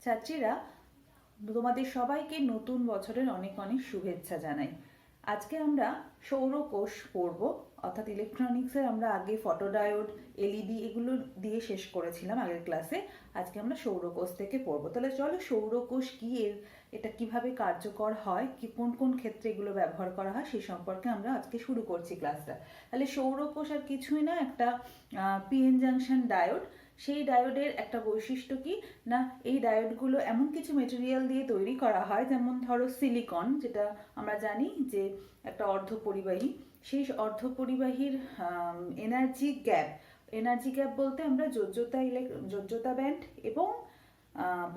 ছাত্রীরা, তোমাদের সবাইকে নতুন বছরের অনেক অনেক শুভেচ্ছা জানাই। আজকে আমরা সৌরকোষ পড়ব, অর্থাৎ ইলেকট্রনিক্সের আমরা আগে ফটোডায়োড, এলইডি এগুলো দিয়ে শেষ করেছিলাম আগের ক্লাসে। আজকে আমরা সৌরকোষ থেকে পড়বো। তাহলে চলো, সৌরকোষ কি, এটা কিভাবে কার্যকর হয়, কি কোন কোন ক্ষেত্রে এগুলো ব্যবহার করা হয় সেই সম্পর্কে আমরা আজকে শুরু করছি ক্লাসটা। তাহলে সৌরকোষ আর কিছুই না, একটা পিএন জাংশন ডায়োড। সেই ডায়োডের একটা বৈশিষ্ট্য কি না, এই ডায়োডগুলো এমন কিছু মেটেরিয়াল দিয়ে তৈরি করা হয়, যেমন ধরো সিলিকন, যেটা আমরা জানি যে একটা অর্ধপরিবাহী। সেই অর্ধপরিবাহীর এনার্জি গ্যাপ বলতে আমরা যোজ্যতা ব্যান্ড এবং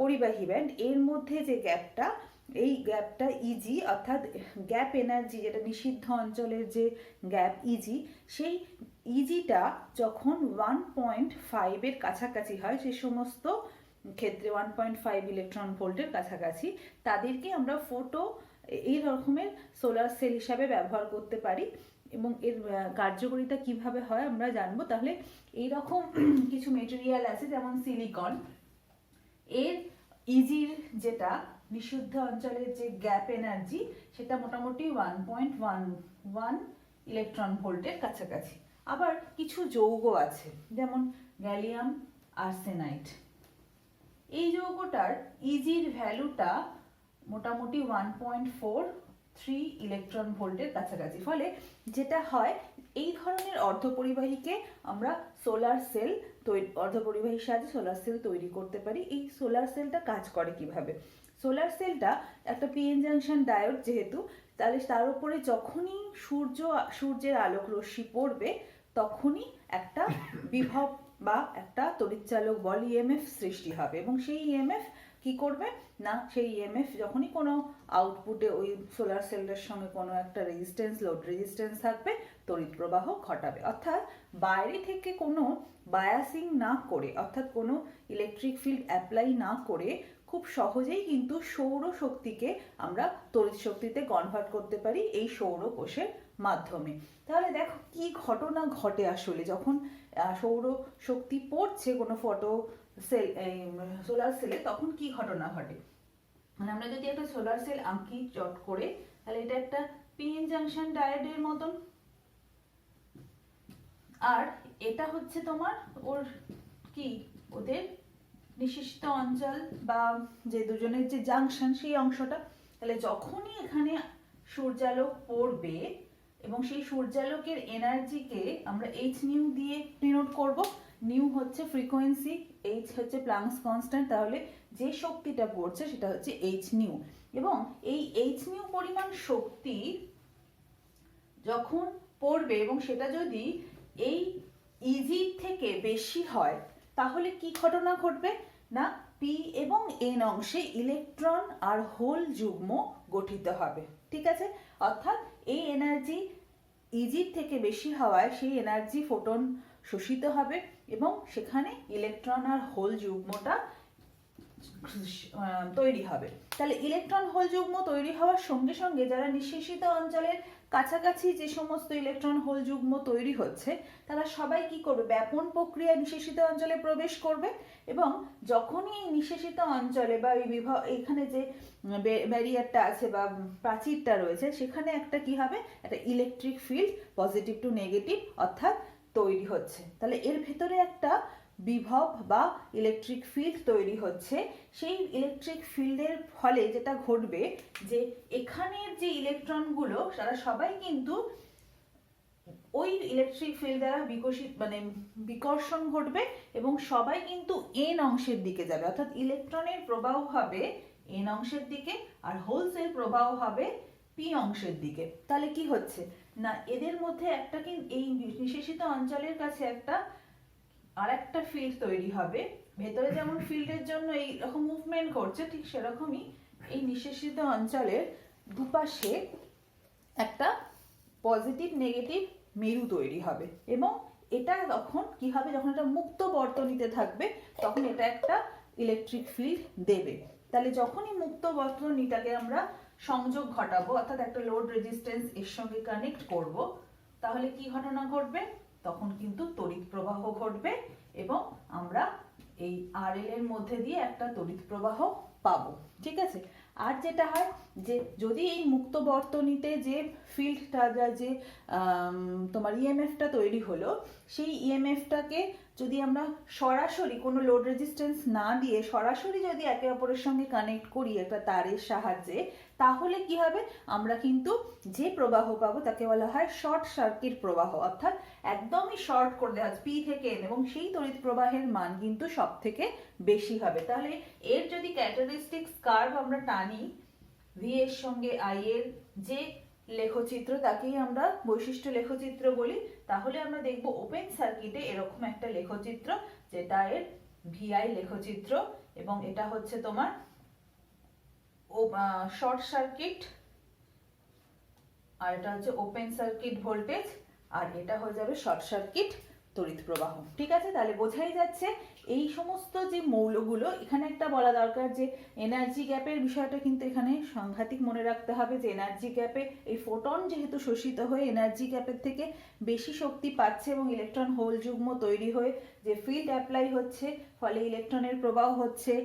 পরিবাহী ব্যান্ড এর মধ্যে যে গ্যাপটা, এই গ্যাপটা ইজি, অর্থাৎ গ্যাপ এনার্জি, যেটা নিষিদ্ধ অঞ্চলের যে গ্যাপ ইজি, সেই ইজিটা যখন 1.5 কাছাকাছি হয়, সে সমস্ত ক্ষেত্রে 1.5 ইলেকট্রন ভোল্টের কাছাকাছি, তাদেরকে আমরা এই রকমের সোলার সেল হিসাবে ব্যবহার করতে পারি। এবং এর কার্যকারিতা কিভাবে হয় আমরা জানবো। তাহলে এইরকম কিছু মেটেরিয়াল আছে, যেমন সিলিকন, এর ইজির যেটা বিশুদ্ধ অঞ্চলের যে গ্যাপ এনার্জি, সেটা মোটামুটি 1.11 ইলেকট্রন ভোল্টের কাছাকাছি। আবার কিছু যৌগ আছে, যেমন গ্যালিয়াম আর্সেনাইড। এই যৌগটার ইজির ভ্যালুটা মোটামুটি 1.43 ইলেকট্রন ভোল্টের কাছাকাছি। ফলে যেটা হয়, এই ধরনের অর্ধপরিবাহীকে আমরা সোলার সেল অর্ধপরিবাহীর সাহায্যে সোলার সেল তৈরি করতে পারি। এই সোলার সেলটা কাজ করে কিভাবে? সোলার সেলটা একটা পিএন জাংশন ডায়োড যেহেতু, তাহলে তার উপরে যখনই সূর্যের আলোক রশ্মি পড়বে, তখনই একটা বিভব বা একটা তড়িৎচালক বল ইএমএফ সৃষ্টি হবে। এবং সেই ইএমএফ কি করবে না, সেই ইএমএফ যখনই কোনো আউটপুটে ওই সোলার সেলের সঙ্গে কোনো একটা লোড রেজিস্ট্যান্স থাকবে, তড়িৎ প্রবাহ ঘটাবে। অর্থাৎ বাইরে থেকে কোনো বায়াসিং না করে, অর্থাৎ কোনো ইলেকট্রিক ফিল্ড অ্যাপ্লাই না করে, খুব সহজেই কিন্তু সৌর শক্তিকে আমরা তড়িৎ শক্তিতে কনভার্ট করতে পারি এই সৌরকোষের মাধ্যমে। তাহলে দেখো কি ঘটনা ঘটে আসলে, যখন সৌর শক্তি পড়ছে কোনো সোলার সেলে, তখন কি ঘটনা ঘটে। মানে আমরা যদি একটা সোলার সেল আঁকি চট করে, তাহলে এটা একটা পিএন জাংশন ডায়োডের মতন, আর এটা হচ্ছে তোমার ওদের নিঃশেষিত অঞ্চল বা যে দুজনের যে জাংশন, সেই অংশটা। তাহলে যখনই এখানে সূর্যালোক পড়বে, এবং সেই সূর্যালোকের এনার্জিকে আমরা এইচ নিউ দিয়ে ডিনোট করব। নিউ হচ্ছে ফ্রিকোয়েন্সি, এইচ হচ্ছে প্লাঙ্কস কনস্ট্যান্ট। তাহলে যে শক্তিটা পড়ছে সেটা হচ্ছে এইচ নিউ। এবং এই এইচ নিউ পরিমাণ শক্তি যখন পড়বে, এবং সেটা যদি এই ইজি থেকে বেশি হয়, তাহলে কি ঘটনা ঘটবে না, পি এবং এন অংশে ইলেকট্রন আর হোল যুগ্ম গঠিত হবে। ঠিক আছে? অর্থাৎ এই এনার্জি ইজির থেকে বেশি হওয়ায় সেই এনার্জি ফোটন শোষিত হবে, এবং সেখানে ইলেকট্রন আর হোল যুগ্মটা তৈরি হবে। তাহলে ইলেকট্রন হোল যুগ্ম তৈরি হওয়ার সঙ্গে সঙ্গে যারা নিঃশেষিত অঞ্চলের কাছাকাছি যে সমস্ত ইলেকট্রন হোল যুগ্ম তৈরি হচ্ছে, তারা সবাই কি করবে, ব্যাপন প্রক্রিয়ায় নিঃশেষিত অঞ্চলে প্রবেশ করবে। এবং যখনই এই নিঃশেষিত অঞ্চলে বা এখানে যে ব্যারিয়ারটা আছে বা প্রাচীরটা রয়েছে, সেখানে একটা কি হবে, একটা electric field positive to negative অর্থাৎ তৈরি হচ্ছে। তাহলে এর ভেতরে একটা বিভব বা ইলেকট্রিক ফিল্ড তৈরি হচ্ছে। সেই ইলেকট্রিক ফিল্ডের ফলে যেটা ঘটবে, যে এখানের যে ইলেকট্রনগুলো তারা সবাই কিন্তু ওই ইলেকট্রিক ফিল্ড দ্বারা বিকর্ষণ ঘটবে, এবং সবাই কিন্তু এন অংশের দিকে যাবে। অর্থাৎ ইলেকট্রনের প্রবাহ হবে এন অংশের দিকে, আর হোলসের প্রবাহ হবে পি অংশের দিকে। তাহলে কি হচ্ছে না, এদের মধ্যে একটা এই নিঃশেষিত অঞ্চলের কাছে আর একটা ফিল্ড তৈরি হবে। ভেতরে যেমন ফিল্ডের জন্য এই রকম মুভমেন্ট করছে, ঠিক সেরকমই এই নিঃশেষিত অঞ্চলের দুপাশে একটা পজিটিভ নেগেটিভ মেরু তৈরি হবে। এবং এটা তখন কি হবে, যখন এটা মুক্ত বর্তনীতে থাকবে, তখন এটা একটা ইলেকট্রিক ফিল্ড দেবে। তাহলে যখনই মুক্ত বর্তনীটাকে আমরা সংযোগ ঘটাবো, অর্থাৎ একটা লোড রেজিস্ট্যান্স এর সঙ্গে কানেক্ট করব, তাহলে কি ঘটনা ঘটবে, তখন কিন্তু তড়িৎ প্রবাহ ঘটবে, এবং আমরা এই RL এর মধ্যে দিয়ে একটা তড়িৎ প্রবাহ পাবো, ঠিক আছে। আর যেটা হয় যে যদি এই মুক্ত বর্তনীতে যে ফিল্ডটা যে তোমার ইএমএফটা তৈরি হলো, সেই ইএমএফটাকে যদি আমরা সরাসরি কোনো লোড রেজিস্ট্যান্স না দিয়ে সরাসরি যদি একে অপরের সঙ্গে কানেক্ট করি একটা তারের সাহায্যে, তাহলে কি হবে, আমরা কিন্তু যে প্রবাহ পাবো তাকে বলা হয় শর্ট সার্কিট প্রবাহ, অর্থাৎ একদমই শর্ট করে দেওয়া পি থেকে এন, এবং সেই তড়িৎ প্রবাহের মান কিন্তু সব থেকে বেশি হবে। তাহলে এর যদি ক্যারেক্টারিস্টিক্স কার্ভ আমরা টানি, ভি এর সঙ্গে আই এর যে লেখচিত্র তাকেই আমরা বৈশিষ্ট্য লেখচিত্র বলি, তাহলে আমরা দেখব ওপেন সার্কিটে এরকম একটা লেখচিত্র, যেটা এর ভিআই লেখচিত্র, এবং এটা হচ্ছে তোমার শর্ট সার্কিট, আর এটা হচ্ছে ওপেন সার্কিট ভোল্টেজ, আর এটা হয়ে যাবে শর্ট সার্কিট তড়িৎ প্রবাহ, ঠিক আছে। তাহলে বোঝাই যাচ্ছে এই সমস্ত যে মৌলগুলো, এখানে একটা বলা দরকার যে এনার্জি গ্যাপের বিষয়টা কিন্তু এখানে সাংঘাতিক মনে রাখতে হবে, যে এনার্জি গ্যাপে এই ফোটন যেহেতু শোষিত হয়ে এনার্জি গ্যাপের থেকে বেশি শক্তি পাচ্ছে, এবং ইলেকট্রন হোল যুগ্ম তৈরি হয়ে যে ফিল্ড অ্যাপ্লাই হচ্ছে, ফলে ইলেকট্রনের প্রবাহ হচ্ছে,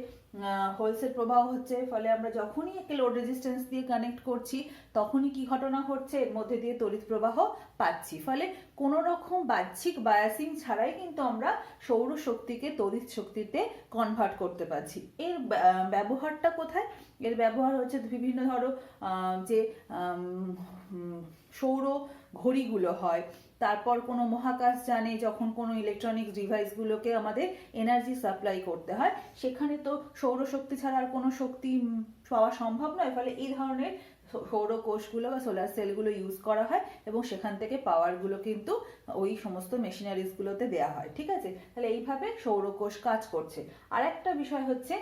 হোলসের প্রবাহ হচ্ছে, ফলে আমরা যখনই একে লোড রেজিস্ট্যান্স দিয়ে কানেক্ট করছি তখনই কি ঘটনা ঘটছে, এর মধ্যে দিয়ে তড়িৎ প্রবাহ পাচ্ছি, ফলে কোনো রকম বাহ্যিক বায়াসিং ছাড়াই কিন্তু আমরা সৌর শক্তিকে তড়িৎ শক্তিতে কনভার্ট করতে পারছি। এর ব্যবহারটা কোথায়? এর ব্যবহার হচ্ছে বিভিন্ন ধরো যে সৌর ঘড়িগুলো হয়, তারপর কোনো মহাকাশযানে যখন কোনো ইলেকট্রনিক ডিভাইসগুলোকে আমাদের এনার্জি সাপ্লাই করতে হয়, সেখানে তো সৌরশক্তি ছাড়া আর কোনো শক্তি পাওয়া সম্ভব নয়, ফলে এই ধরনের সৌর কোষগুলো বা সোলার সেলগুলো ইউজ করা হয়, এবং সেখান থেকে পাওয়ারগুলো কিন্তু ওই সমস্ত মেশিনারিজগুলোতে দেওয়া হয়, ঠিক আছে। তাহলে এইভাবে সৌর কোষ কাজ করছে। আর একটা বিষয় হচ্ছে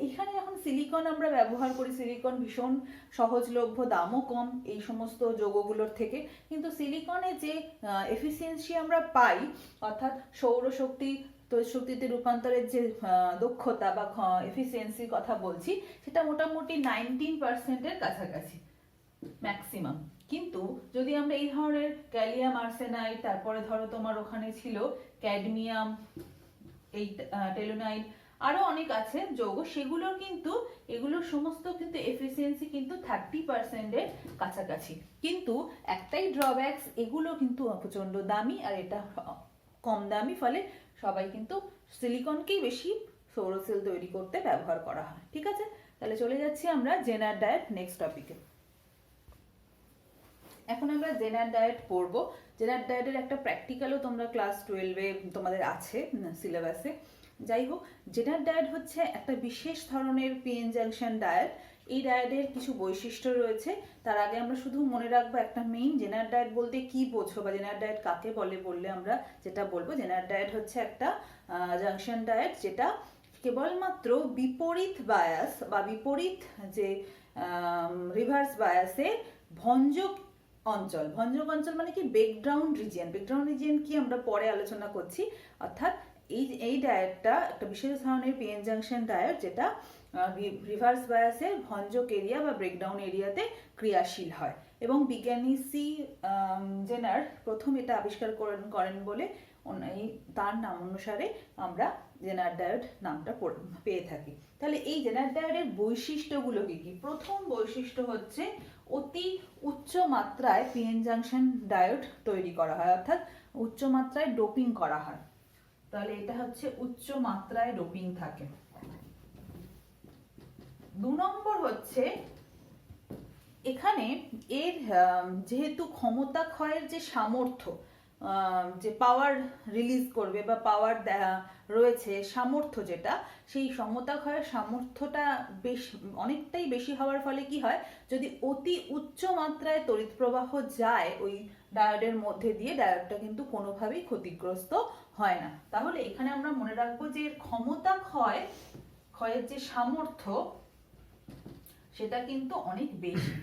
এখানে যখন সিলিকন আমরা ব্যবহার করি, সিলিকন ভীষণ সহজলভ্য, দামও কম এই সমস্ত যৌগগুলোর থেকে, কিন্তু সিলিকনের যে এফিসিয়েন্সি আমরা পাই, অর্থাৎ সৌরশক্তি তড়িৎ শক্তিতে রূপান্তরের যে দক্ষতা বা এফিসিয়েন্সির কথা বলছি, সেটা মোটামুটি 19%-এর কাছাকাছি ম্যাক্সিমাম। কিন্তু যদি আমরা এই ধরনের ক্যালিয়াম আর্সেনাইড, তারপরে ধরো তোমার ওখানে ছিল ক্যাডমিয়াম, এই টেলোনাইড, আরো অনেক আছে যৌগ, সেগুলোর কিন্তু এগুলোর সমস্ত কিন্তু এফিসিয়েন্সি কিন্তু 30%-এর কাছাকাছি। কিন্তু একটাই ড্রব্যাকস, এগুলো কিন্তু প্রচন্ড দামি আর এটা কম দামি, ফলে সবাই কিন্তু সিলিকনকেই বেশি সৌর সেল তৈরি করতে ব্যবহার করা হয়, ঠিক আছে। তাহলে চলে যাচ্ছি আমরা জেনার ডায়েট নেক্সট টপিকে। এখন আমরা জেনার ডায়েট পড়বো। জেনার ডায়েটের একটা প্র্যাকটিক্যালও তোমরা ক্লাস 12-এ তোমাদের আছে সিলেবাসে। যাই হোক, জেনার ডায়েট হচ্ছে একটা বিশেষ ধরনের পিএন জাংশন ডায়েট। এই ডায়েটের কিছু বৈশিষ্ট্য রয়েছে। তার আগে আমরা শুধু মনে রাখবো একটা মেইন, জেনার ডায়েট বলতে কি বোঝো বা জেনার ডায়েট কাকে বলে, বললে আমরা যেটা বলবো, জেনার ডায়েট হচ্ছে একটা জাংশন ডায়েট যেটা কেবলমাত্র বিপরীত বায়াস বা বিপরীত যে রিভার্স বায়াসে ভঞ্জক অঞ্চল, ভঞ্জক অঞ্চল মানে কি ব্রেকডাউন রিজিয়ন, ব্রেকডাউন রিজিয়ন কি আমরা পরে আলোচনা করছি। অর্থাৎ এই ডায়েটটা একটা বিশেষ ধরনের পিএন জাংশন ডায়েট, যেটা রিভার্স বায়াসের ভঞ্জক এরিয়া বা ব্রেকডাউন এরিয়াতে ক্রিয়াশীল হয়, এবং বিজ্ঞানী সি জেনার প্রথম এটা আবিষ্কার করেন বলে তার নাম অনুসারে আমরা জেনার ডায়েট নামটা পেয়ে থাকি। তাহলে এই জেনার ডায়েটের বৈশিষ্ট্যগুলো কি কি? প্রথম বৈশিষ্ট্য হচ্ছে অতি উচ্চ মাত্রায় পিএন জাংশন ডায়োড তৈরি করা হয়, অর্থাৎ উচ্চ মাত্রায় ডোপিং করা হয়। তাহলে এটা হচ্ছে উচ্চ মাত্রায় ডোপিং থাকে। 2 নম্বর হচ্ছে এখানে এর যেহেতু ক্ষমতা ক্ষয়ের যে সামর্থ্য, যে পাওয়ার রিলিজ করবে বা পাওয়ার রয়েছে সামর্থ্য, যেটা সেই ক্ষমতা ক্ষয়ের সামর্থ্যটা অনেকটাই বেশি হওয়ার ফলে কি হয়, যদি অতি উচ্চ মাত্রায় তড়িৎ প্রবাহ যায় ওই ডায়োডের মধ্যে দিয়ে, ডায়োডটা কিন্তু কোনোভাবেই ক্ষতিগ্রস্ত হয় না। তাহলে এখানে আমরা মনে রাখবো যে এর ক্ষমতা ক্ষয়ের যে সামর্থ্য সেটা কিন্তু অনেক বেশি,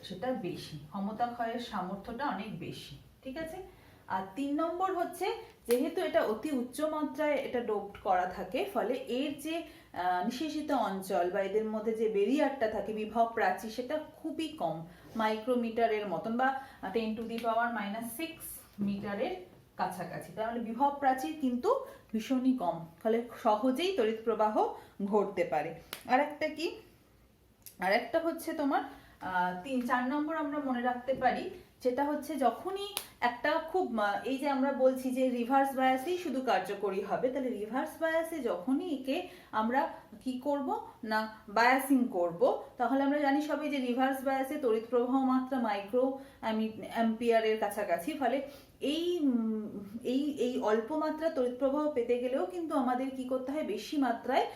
সেটা বেশি, ক্ষমতা ক্ষয়ের সামর্থ্যটা অনেক বেশি, ঠিক আছে। আর 3 নম্বর হচ্ছে যেহেতু এটা অতি উচ্চ মাত্রায় এটা ডোপড করা থাকে, ফলে এর যে নিঃশেষিত অঞ্চল বা এদের মধ্যে যে বেরিয়ারটা থাকে, বিভব প্রাচীর, সেটা খুবই কম, মাইক্রোমিটারের মতন বা 10⁻⁻⁶ মিটারের কাছাকাছি, তার মানে বিভব প্রাচীর কিন্তু ভীষণই কম, ফলে সহজেই তড়িৎ প্রবাহ ঘটতে পারে। আরেকটা কি, আরেকটা হচ্ছে তোমার 4 নম্বর আমরা মনে রাখতে পারি, যেটা হচ্ছে যখনই একটা খুব এই যে আমরা বলছি যে রিভার্স বায়াসেই শুধু কার্যকরী হবে, তাহলে রিভার্স বায়াসে যখনই একে আমরা কি করব না বায়াসিং করব, তাহলে আমরা জানি সবাই যে রিভার্স বায়াসে তড়িৎ প্রবাহ মাত্রা মাইক্রো অ্যাম্পিয়ারের কাছাকাছি, ফলে এই এই এই অল্প মাত্রা তড়িৎ প্রবাহ পেতে গেলেও কিন্তু আমাদের কি করতে হয়, বেশি মাত্রায়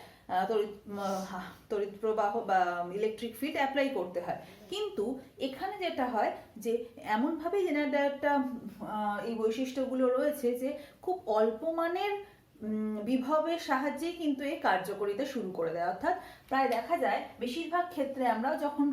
তড়িৎ প্রবাহ বা ইলেকট্রিক ফিল্ড অ্যাপ্লাই করতে হয়। কিন্তু এখানে যেটা হয় যে এমনভাবে জেনারেল ডায়োডটা এই বৈশিষ্ট্যগুলো রয়েছে যে খুব অল্প মানের বিভবের সাহায্যেই কিন্তু এই কার্যকরিতা শুরু করে দেয়। অর্থাৎ প্রায় দেখা যায় বেশিরভাগ ক্ষেত্রে আমরাও যখন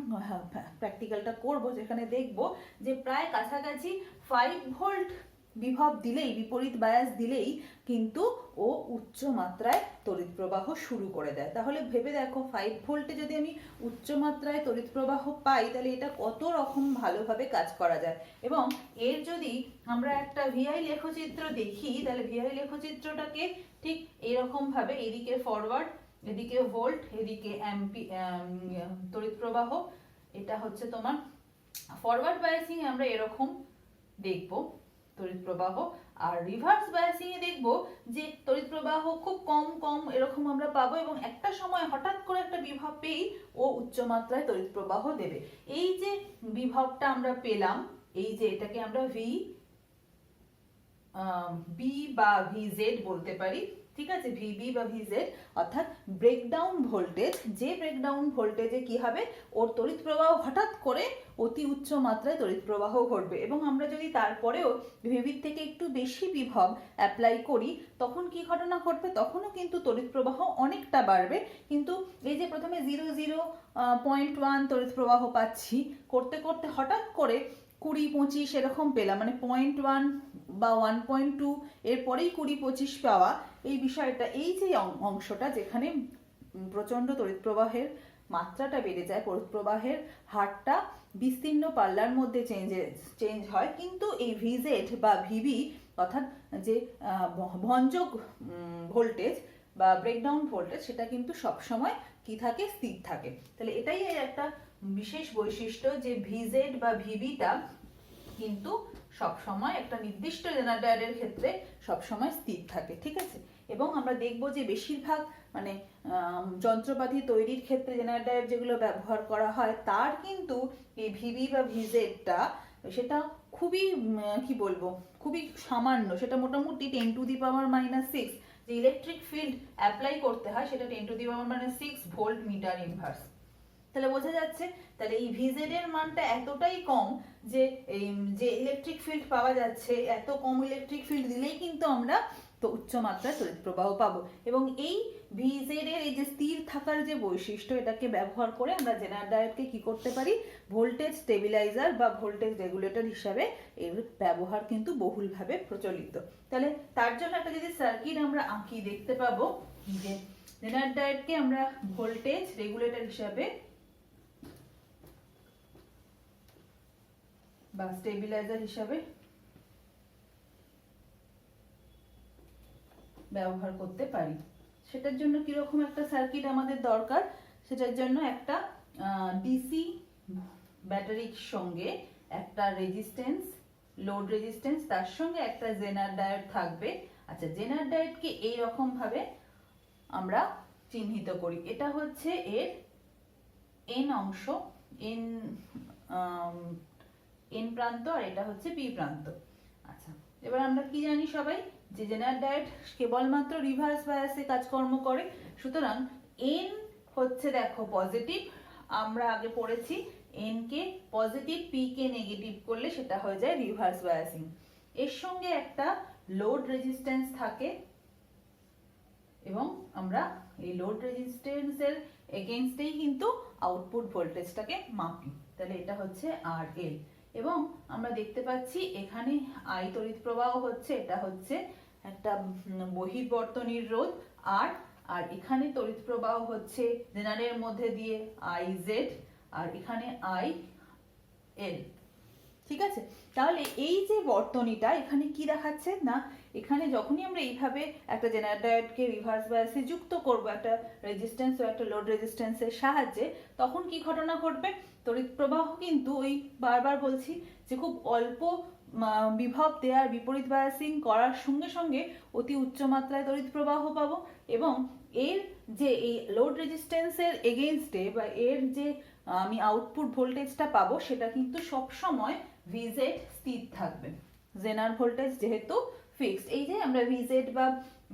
প্র্যাকটিক্যালটা করব, যেখানে দেখব যে প্রায় কাছাকাছি 5 ভোল্ট বিভব দিলেই, বিপরীত বায়াস দিলেই কিন্তু ও উচ্চ মাত্রায় তড়িৎ প্রবাহ শুরু করে দেয়। তাহলে ভেবে দেখো 5 ভোল্টে যদি আমি উচ্চ মাত্রায় তড়িৎ প্রবাহ পাই, তাহলে এটা কত রকম ভালোভাবে কাজ করা যায়। এবং এর যদি আমরা একটা ভিআই লেখচিত্র দেখি, তাহলে ভিআই লেখচিত্রটাকে ঠিক এরকম ভাবে, এদিকে ফরওয়ার্ড, এদিকে ভোল্ট, এদিকে তড়িৎ প্রবাহ, এটা হচ্ছে তোমার ফরওয়ার্ড বায়াসিং আমরা এরকম দেখবো তড়িৎ প্রবাহ, আর রিভার্স বায়াসিং এ দেখবো যে তড়িৎ প্রবাহ খুব কম কম এরকম আমরা পাবো, এবং একটা সময় হঠাৎ করে একটা বিভব পেয়েই ও উচ্চ মাত্রায় তড়িৎ প্রবাহ দেবে। এই যে বিভবটা আমরা পেলাম, এই যে এটাকে আমরা বি বা ভিজেড বলতে পারি, ঠিক আছে, ভিবি বা ভিজেড, অর্থাৎ ব্রেকডাউন ভোল্টেজ। যে ব্রেকডাউন ভোল্টেজে কি হবে, ওর তড়িৎ প্রবাহ হঠাৎ করে অতি উচ্চ মাত্রায় তড়িৎ প্রবাহ ঘটবে। এবং আমরা যদি তারপরেও ভিবির থেকে একটু বেশি বিভব অ্যাপ্লাই করি, তখন কি ঘটনা ঘটবে, তখনও কিন্তু তড়িৎ প্রবাহ অনেকটা বাড়বে। কিন্তু এই যে প্রথমে 0.1 তড়িৎ প্রবাহ পাচ্ছি, করতে করতে হঠাৎ করে 20-25 এরকম পেলাম, মানে 0.1 বা 1.2, এরপরেই 20-25 পাওয়া, এই বিষয়টা, এই যে অংশটা যেখানে প্রচণ্ড তড়িৎ প্রবাহের মাত্রাটা বেড়ে যায়, তড়িৎ প্রবাহের হারটা বিস্তীর্ণ পাল্লার মধ্যে চেঞ্জ হয়, কিন্তু এই ভিজেড বা ভিবি অর্থাৎ যে ভঞ্জক ভোল্টেজ বা ব্রেকডাউন ভোল্টেজ, সেটা কিন্তু সবসময় কি থাকে, স্থির থাকে। তাহলে এটাই একটা বিশেষ বৈশিষ্ট্য যে ভিজেড বা ভিবিটা কিন্তু সবসময় একটা নির্দিষ্ট জেনারেল ডায়োডের ক্ষেত্রে সবসময় স্থির থাকে, ঠিক আছে। এবং আমরা দেখব যে বেশিরভাগ মানে যন্ত্রপাতি তৈরির ক্ষেত্রে জেনারেল ডায়োড যেগুলো ব্যবহার করা হয়, তার কিন্তু এই ভিবি বা ভিজেডটা সেটা খুবই কি বলবো, খুবই সামান্য, সেটা মোটামুটি 10⁻⁻⁶ যে ইলেকট্রিক ফিল্ড অ্যাপ্লাই করতে হয়, সেটা 10⁻⁶ ভোল্ট মিটার ইনভার্স। তাহলে বোঝা যাচ্ছে, তাহলে এই ভিজেড এর মানটা এতটাই কম যে এই যে ইলেকট্রিক ফিল্ড পাওয়া যাচ্ছে, এত কম ইলেকট্রিক ফিল্ড দিলেই কিন্তু আমরা তো উচ্চ মাত্রায় তড়িৎ প্রবাহ পাবো। এবং এই ভিজেড এর এই যে স্থির থাকার যে বৈশিষ্ট্য, এটাকে ব্যবহার করে আমরা জেনারেল ডায়োডকে কি করতে পারি, ভোল্টেজ স্টেবিলাইজার বা ভোল্টেজ রেগুলেটর হিসাবে এর ব্যবহার কিন্তু বহুলভাবে প্রচলিত। তাহলে তার জন্য একটা যদি সার্কিট আমরা আঁকি, দেখতে পাবো যে জেনারেল ডায়োডকে আমরা ভোল্টেজ রেগুলেটর হিসাবে বা স্টেবিলাইজার হিসাবে ব্যবহার করতে পারি। সেটার জন্য কিরকম একটা সার্কিট আমাদের দরকার, সেটার জন্য একটা ডিসি ব্যাটারির সঙ্গে একটা রেজিস্ট্যান্স, লোড রেজিস্ট্যান্স, তার সঙ্গে একটা জেনার ডায়োড থাকবে। আচ্ছা, জেনার ডায়োডকে এইরকম ভাবে আমরা চিহ্নিত করি, এটা হচ্ছে এর এন অংশ, এন প্রান্ত, আর এটা হচ্ছে বি প্রান্ত। আচ্ছা, এবার আমরা কি জানি সবাই, যে জেনারেল ডায়োড কেবলমাত্র রিভার্স বায়াসে কাজকর্ম করে। সুতরাং এন হচ্ছে দেখো পজিটিভ, আমরা আগে পড়েছি N K positive, P K negative করলে সেটা হয়ে যায় রিভার্স বায়াসিং। এর সঙ্গে একটা লোড রেজিস্ট্যান্স থাকে, এবং আমরা এই লোড রেজিস্ট্যান্সের এগেইনস্টেই কিন্তু আউটপুট ভোল্টেজটাকে মাপি। তাহলে এটা হচ্ছে আর এল, এবং আমরা দেখতে পাচ্ছি এখানে আই তড়িৎ প্রবাহ হচ্ছে, এটা হচ্ছে একটা বহির্বর্তনীর রোধ আর, আর এখানে তড়িৎ প্রবাহ হচ্ছে জেনারেলের মধ্যে দিয়ে আই জেড, আর এখানে আই এল। ঠিক আছে, তাহলে এই যে বর্তনীটা এখানে কি দেখাচ্ছে না, এখানে যখনই আমরা এইভাবে একটা জেনারেল ডায়োডকে রিভার্স বায়াসে যুক্ত করব একটা রেজিস্ট্যান্স ও একটা লোড রেজিস্ট্যান্সের সাহায্যে, তখন কি ঘটনা ঘটবে, তড়িৎ প্রবাহ কিন্তু ওই বারবার বলছি যে খুব অল্প বিভব দেওয়ার বিপরীত বায়াসিং করার সঙ্গে সঙ্গে অতি উচ্চ মাত্রায় তড়িৎ প্রবাহ পাবো, এবং এর যে এই লোড রেজিস্ট্যান্সের এগেইনস্টে বা এর যে আমি আউটপুট ভোল্টেজটা পাবো সেটা কিন্তু সব সময় ভিজেড স্থির থাকবে। জেনার ভোল্টেজ যেহেতু ফিক্সড, এই যে আমরা ভিজেড বা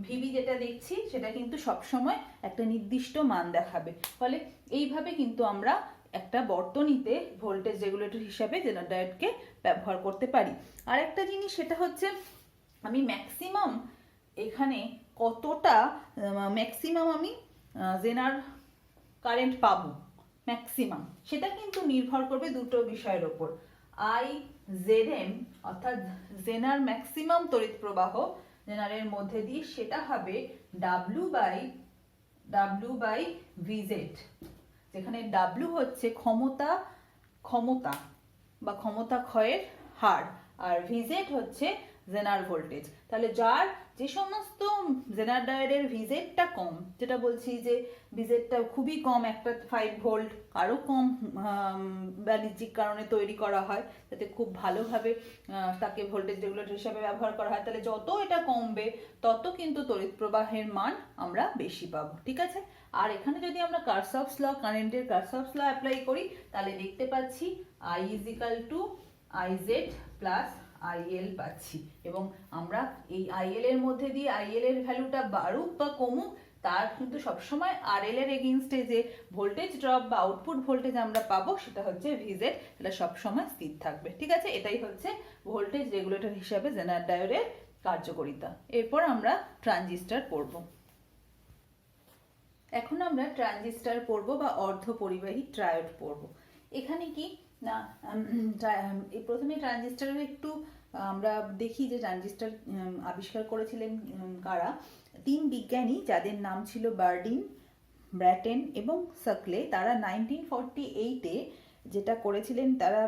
ভিবি যেটা দেখছি সেটা কিন্তু সব সময় একটা নির্দিষ্ট মান দেখাবে। ফলে এইভাবে কিন্তু আমরা একটা বর্তনীতে ভোল্টেজ রেগুলেটর হিসাবে জেনার ডায়োডকে ব্যবহার করতে পারি। আর একটা জিনিস সেটা হচ্ছে আমি ম্যাক্সিমাম এখানে কতটা ম্যাক্সিমাম আমি জেনার কারেন্ট পাবো ম্যাক্সিমাম, সেটা কিন্তু নির্ভর করবে দুটো বিষয়ের ওপর। আই জেড এম অর্থাৎ জেনার ম্যাক্সিমাম তড়িৎ প্রবাহ জেনারের মধ্যে দিয়ে, সেটা হবে ডাব্লিউ বাই ভিজেড, যেখানে ডাব্লিউ হচ্ছে ক্ষমতা বা ক্ষমতা ক্ষয়ের হার, আর ভিজেড হচ্ছে জেনার ভোল্টেজ। তাহলে যার যে সমস্ত জেনার ডায়োডের ভিজেডটা কম, যেটা বলছি যে ভিজেডটা খুবই কম, একটা 5 ভোল্ট আরও কম বাণিজ্যিক কারণে তৈরি করা হয় যাতে খুব ভালোভাবে তাকে ভোল্টেজ রেগুলেটর হিসাবে ব্যবহার করা হয়, তাহলে যত এটা কমবে তত কিন্তু তড়িৎ প্রবাহের মান আমরা বেশি পাবো। ঠিক আছে, আর এখানে যদি আমরা কারশফস ল, কারেন্টের কারশফস ল অ্যাপ্লাই করি, তাহলে দেখতে পাচ্ছি I = IZ প্লাস IL পাচ্ছি, এবং আমরা এই IL এর মধ্যে দিয়ে IL এর ভ্যালুটা বাড়ুক বা কমুক, তার কিন্তু সবসময় RL এর এগেইনস্টে যে ভোল্টেজ ড্রপ বা আউটপুট ভোল্টেজ আমরা পাবো সেটা হচ্ছে ভিজেড, এটা সবসময় স্থির থাকবে। ঠিক আছে, এটাই হচ্ছে ভোল্টেজ রেগুলেটর হিসাবে জেনার ডায়োডের কার্যকারিতা। এরপর আমরা ট্রানজিস্টর পড়ব। এখন আমরা ট্রানজিস্টর পড়ব বা অর্ধ পরিবাহী ট্রায়োড পড়ব। এখানে কি না, প্রথমে ট্রানজিস্টরের একটু আমরা দেখি যে ট্রানজিস্টর আবিষ্কার করেছিলেন কারা। 3 বিজ্ঞানী যাদের নাম ছিল বার্ডিন, ব্র্যাটেন এবং সাকলে। তারা 1948-এ যেটা করেছিলেন, তারা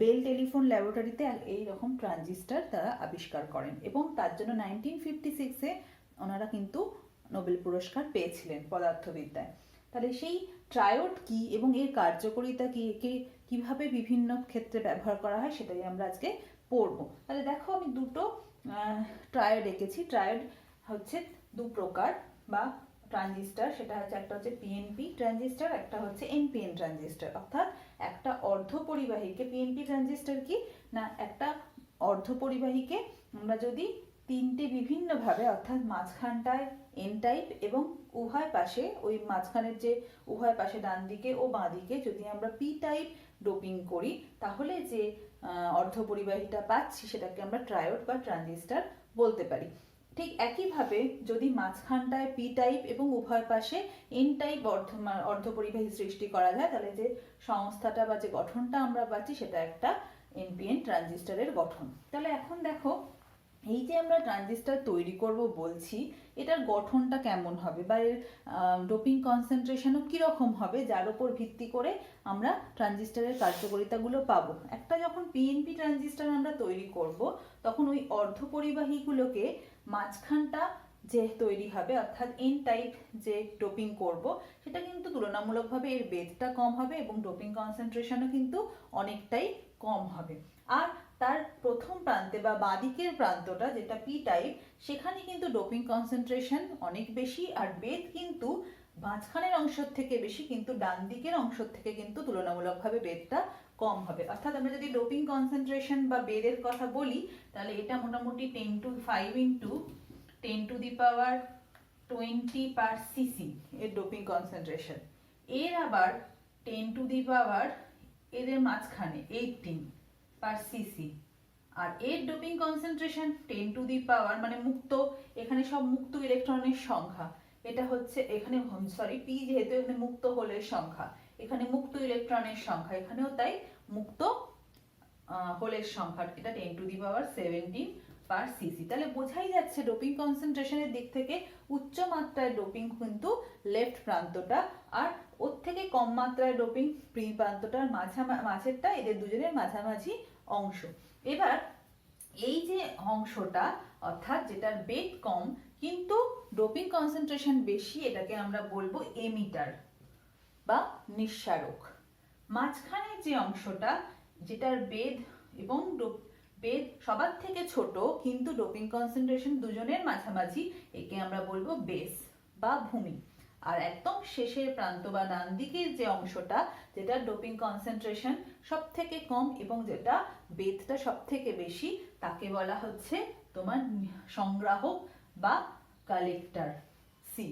বেল টেলিফোন ল্যাবরেটরিতে এইরকম ট্রানজিস্টর তারা আবিষ্কার করেন, এবং তার জন্য 1956-এ ওনারা কিন্তু নোবেল পুরস্কার পেয়েছিলেন পদার্থবিদ্যায়। তাহলে সেই ট্রায়োড কি এবং এর কার্যকারিতা কি, একে কিভাবে বিভিন্ন ক্ষেত্রে ব্যবহার করা হয় সেটাই আমরা আজকে পড়বো। তাহলে দেখো আমি দুটো ট্রায়োড এঁকেছি। ট্রায়োড হচ্ছে দু প্রকার বা ট্রানজিস্টর, সেটা হচ্ছে একটা হচ্ছে পিএনপি ট্রানজিস্টর, একটা হচ্ছে এনপিএন ট্রানজিস্টর। অর্থাৎ একটা অর্ধপরিবাহীকে, পিএনপি ট্রানজিস্টর কি না, একটা অর্ধপরিবাহীকে আমরা যদি তিনটে বিভিন্নভাবে, অর্থাৎ মাঝখানটায় এন টাইপ এবং উভয় পাশে, ওই মাঝখানের যে উভয় পাশে ডান দিকে ও বাঁ দিকে যদি আমরা পি টাইপ ডোপিং করি, তাহলে যে অর্ধপরিবাহীটা পাচ্ছি সেটাকে আমরা ট্রায়োড বা ট্রানজিস্টর বলতে পারি। ঠিক একইভাবে যদি মাঝখানটায় পি টাইপ এবং উভয় পাশে এন টাইপ অর্ধপরিবাহী সৃষ্টি করা যায়, তাহলে যে সংস্থাটা বা যে গঠনটা আমরা পাচ্ছি সেটা একটা এনপিএন ট্রানজিস্টরের গঠন। তাহলে এখন দেখো, এই যে আমরা ট্রানজিস্টর তৈরি করব বলছি, এটার গঠনটা কেমন হবে বা এর ডোপিং কনসেন্ট্রেশনও কীরকম হবে, যার উপর ভিত্তি করে আমরা ট্রানজিস্টরের কার্যকারিতাগুলো পাবো। একটা যখন পিএনপি ট্রানজিস্টর আমরা তৈরি করব, তখন ওই অর্ধপরিবাহীগুলোকে মাঝখানটা যে তৈরি হবে, অর্থাৎ এন টাইপ যে ডোপিং করব, সেটা কিন্তু তুলনামূলকভাবে এর বেধটা কম হবে এবং ডোপিং কনসেন্ট্রেশনও কিন্তু অনেকটাই কম হবে। আর তার প্রথম প্রান্তে বা বাঁদিকের প্রান্তটা যেটা পি টাইপ, সেখানে কিন্তু ডোপিং কনসেন্ট্রেশন অনেক বেশি, আর বেধ কিন্তু মাঝখানের অংশ থেকে বেশি, কিন্তু ডান দিকের অংশ থেকে কিন্তু তুলনামূলকভাবে বেধটা কম হবে। অর্থাৎ আমরা যদি ডোপিং কনসেন্ট্রেশন বা বেধের কথা বলি, তাহলে এটা মোটামুটি 10⁵ × 10⁻20 এর ডোপিং কনসেন্ট্রেশন। এর আবার 10⁻, এদের মাঝখানে 18/cc, আর এর ডোপিং কনসেন্ট্রেশন 10⁻, মানে মুক্ত, এখানে সব মুক্ত ইলেকট্রনের সংখ্যা, এটা হচ্ছে এখানে পি যেহেতু এখানে মুক্ত হোলের সংখ্যা, এখানে মুক্ত ইলেকট্রনের সংখ্যা, এখানেও তাই মুক্ত হোলের সংখ্যা, এটা 10⁻17/cc। তাহলে বোঝাই যাচ্ছে ডোপিং কনসেন্ট্রেশনের দিক থেকে উচ্চ মাত্রায় ডোপিং কিন্তু লেফট প্রান্তটা, আর ওর থেকে কম মাত্রায় ডোপিং প্রান্তটার মাঝেরটা, এদের দুজনের মাঝামাঝি অংশ। এবার এই যে অংশটা অর্থাৎ যেটার বেগ কম কিন্তু ডোপিং কনসেন্ট্রেশন বেশি, এটাকে আমরা বলবো এমিটার বা নিঃসারক। মাঝখানে যে অংশটা যেটার বেদ এবং বেদ সবার থেকে ছোট কিন্তু ডোপিং কনসেন্ট্রেশন দুজনের মাঝামাঝি, একে আমরা বলবো বেস বা ভূমি। আর একদম শেষের প্রান্ত বা ডান দিকের যে অংশটা যেটা ডোপিং কনসেন্ট্রেশন সব থেকে কম এবং যেটা বেদটা সব থেকে বেশি, তাকে বলা হচ্ছে তোমার সংগ্রাহক বা কালেক্টর, সি।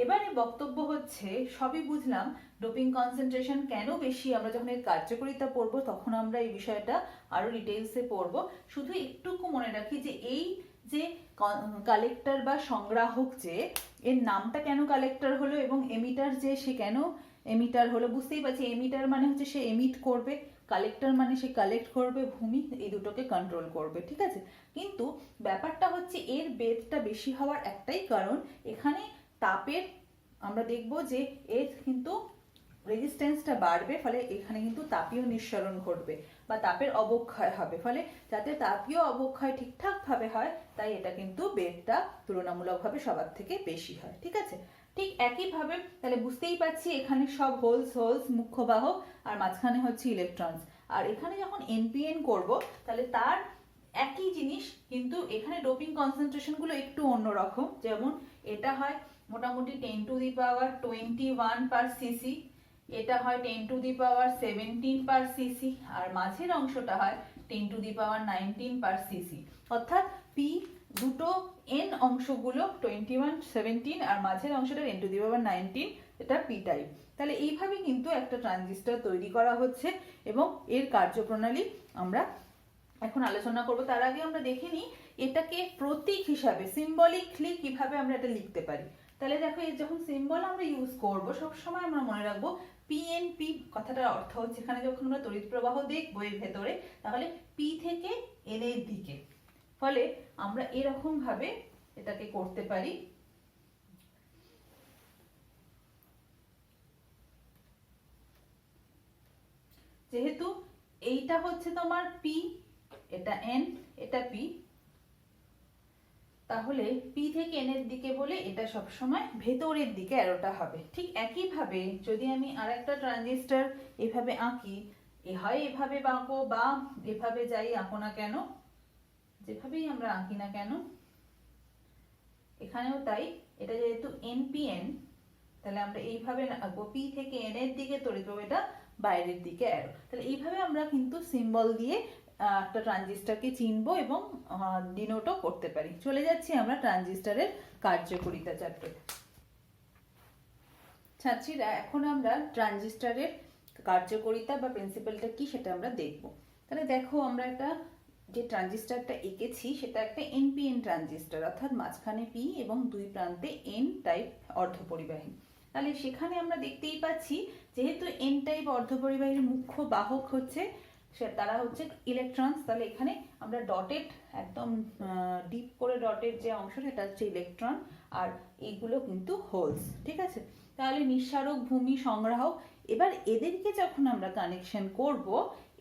এবারে বক্তব্য হচ্ছে সবই বুঝলাম, ডোপিং কনসেন্ট্রেশন কেন বেশি আমরা যখন এর কার্যকারিতা পড়বো তখন আমরা এই বিষয়টা আরো ডিটেলসে পড়বো। শুধু একটুকু মনে রাখি যে এই যে কালেক্টর বা সংগ্রাহক, যে এর নামটা কেন কালেক্টর হলো এবং এমিটার যে সে কেন এমিটার হলো, বুঝতেই পারছি এমিটার মানে হচ্ছে সে এমিট করবে, কালেক্টর মানে সে কালেক্ট করবে, ভূমি এই দুটোকে কন্ট্রোল করবে, ঠিক আছে। কিন্তু ব্যাপারটা হচ্ছে এর বেদটা বেশি হওয়ার একটাই কারণ, এখানে তাপের আমরা দেখব যে এর কিন্তু রেজিস্ট্যান্সটা বাড়বে, ফলে এখানে কিন্তু তাপীয় নিঃসরণ ঘটবে বা তাপের অবক্ষয় হবে, ফলে যাতে তাপীয় অবক্ষয় ঠিকঠাক ভাবে হয় তাই এটা কিন্তু বেগটা তুলনামূলকভাবে সবার থেকে বেশি হয়, ঠিক আছে। ঠিক একইভাবে তাহলে বুঝতেই পারছি এখানে সব হোলস মুখ্য বাহক আর মাঝখানে হচ্ছে ইলেকট্রনস। আর এখানে যখন এনপিএন করব তাহলে তার একই জিনিস, কিন্তু এখানে ডোপিং কনসেন্ট্রেশন গুলো একটু অন্যরকম। যেমন এটা হয় মোটামুটি 10⁻21 পার সিসি, এটা হয় 10⁻17 পার সিসি, আর মাঝের অংশটা হয় 10⁻19 পার সিসি। অর্থাৎ পি দুটো এন অংশগুলো 21, 17 আর মাঝের অংশটা 10⁻19, এটা পি টাইপ। তাহলে এইভাবে কিন্তু একটা ট্রানজিস্টর তৈরি করা হচ্ছে এবং এর কার্যপ্রণালী আমরা এখন আলোচনা করব। তার আগে আমরা দেখে নিই এটাকে প্রতীক হিসাবে সিম্বলিকলি কিভাবে আমরা এটা লিখতে পারি। তাহলে দেখো এই যখন সিম্বল আমরা ইউজ করব সবসময় আমরা মনে রাখবো পিএনপি কথাটার অর্থ হচ্ছে, এখানে যখন আমরা তড়িৎ প্রবাহ দেখবো এর ভেতরে, তাহলে পি থেকে এন এর দিকে, ফলে আমরা এরকম ভাবে এটাকে করতে পারি। যেহেতু এইটা হচ্ছে তোমার পি, এটা এন, এটা পি, তাহলে পি থেকে এন এর দিকে বলে এটা সবসময় ভেতরের দিকে অ্যারোটা হবে। ঠিক একইভাবে যদি আমি আরেকটা ট্রানজিস্টর এভাবে আঁকি, হয় এভাবে আঁকো বা এভাবে যাই আঁকো না কেন, যেভাবেই আমরা আঁকি না কেন এখানেও তাই, এটা যেহেতু এনপিএন তাহলে আমরা এইভাবে আঁকবো, পি থেকে এন এর দিকে তড়িৎ প্রবাহ, এটা বাইরের দিকে অ্যারো। তাহলে এইভাবে আমরা কিন্তু সিম্বল দিয়ে একটা ট্রানজিস্টরকে চিনবো এবং ডিনোটও করতে পারি। চলে যাচ্ছি আমরা ট্রানজিস্টরের কার্যকারিতা চ্যাপ্টারে। ছাত্রীরা এখন আমরা ট্রানজিস্টরের কার্যকারিতা বা প্রিন্সিপালটা কি সেটা আমরা দেখব। তাহলে দেখো আমরা একটা যে ট্রানজিস্টরটা এঁকেছি সেটা একটা এনপিএন ট্রানজিস্টর, অর্থাৎ মাঝখানে পি এবং দুই প্রান্তে এন টাইপ অর্ধপরিবাহী। তাহলে সেখানে আমরা দেখতেই পাচ্ছি যেহেতু এন টাইপ অর্ধপরিবাহীর মুখ্য বাহক হচ্ছে তারা হচ্ছে ইলেকট্রনস, তাহলে এখানে আমরা ডটেড একদম ডিপ করে ডটেড যে অংশ সেটা হচ্ছে ইলেকট্রন আর এইগুলো কিন্তু হোলস, ঠিক আছে। তাহলে নিঃসারক, ভূমি, সংগ্রাহক, এবার এদেরকে যখন আমরা কানেকশন করব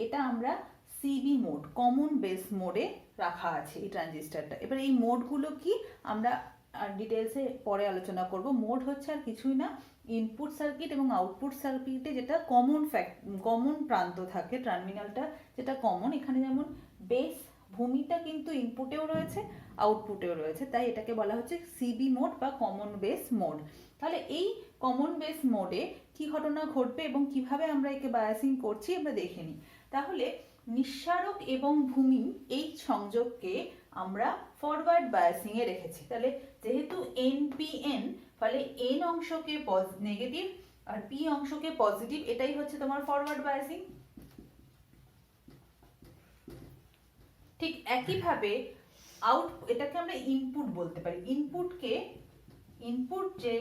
এটা আমরা সিবি মোড, কমন বেস মোডে রাখা আছে এই ট্রানজিস্টরটা। এবার এই মোডগুলো কি আমরা ডিটেলসে পরে আলোচনা করব। মোড হচ্ছে আর কিছুই না, ইনপুট সার্কিট এবং আউটপুট সার্কিটে যেটা কমন প্রান্ত থাকে, টার্মিনালটা যেটা কমন, এখানে যেমন বেস ভূমিটা কিন্তু ইনপুটেও রয়েছে আউটপুটেও রয়েছে, তাই এটাকে বলা হচ্ছে সিবি মোড বা কমন বেস মোড। তাহলে এই কমন বেস মোডে কি ঘটনা ঘটবে এবং কিভাবে আমরা একে বায়াসিং করছি আমরা দেখে নিই। তাহলে নিঃসারক এবং ভূমি এই সংযোগকে আমরা ফরওয়ার্ড বায়াসিং এ রেখেছি। তাহলে যেহেতু এনপিএন, ফলে এন অংশকে নেগেটিভ আর পি অংশকে পজিটিভ, এটাই হচ্ছে তোমার ফরওয়ার্ড বায়াসিং। ঠিক একইভাবে এটাকে আমরা ইনপুট বলতে পারি। ইনপুট যে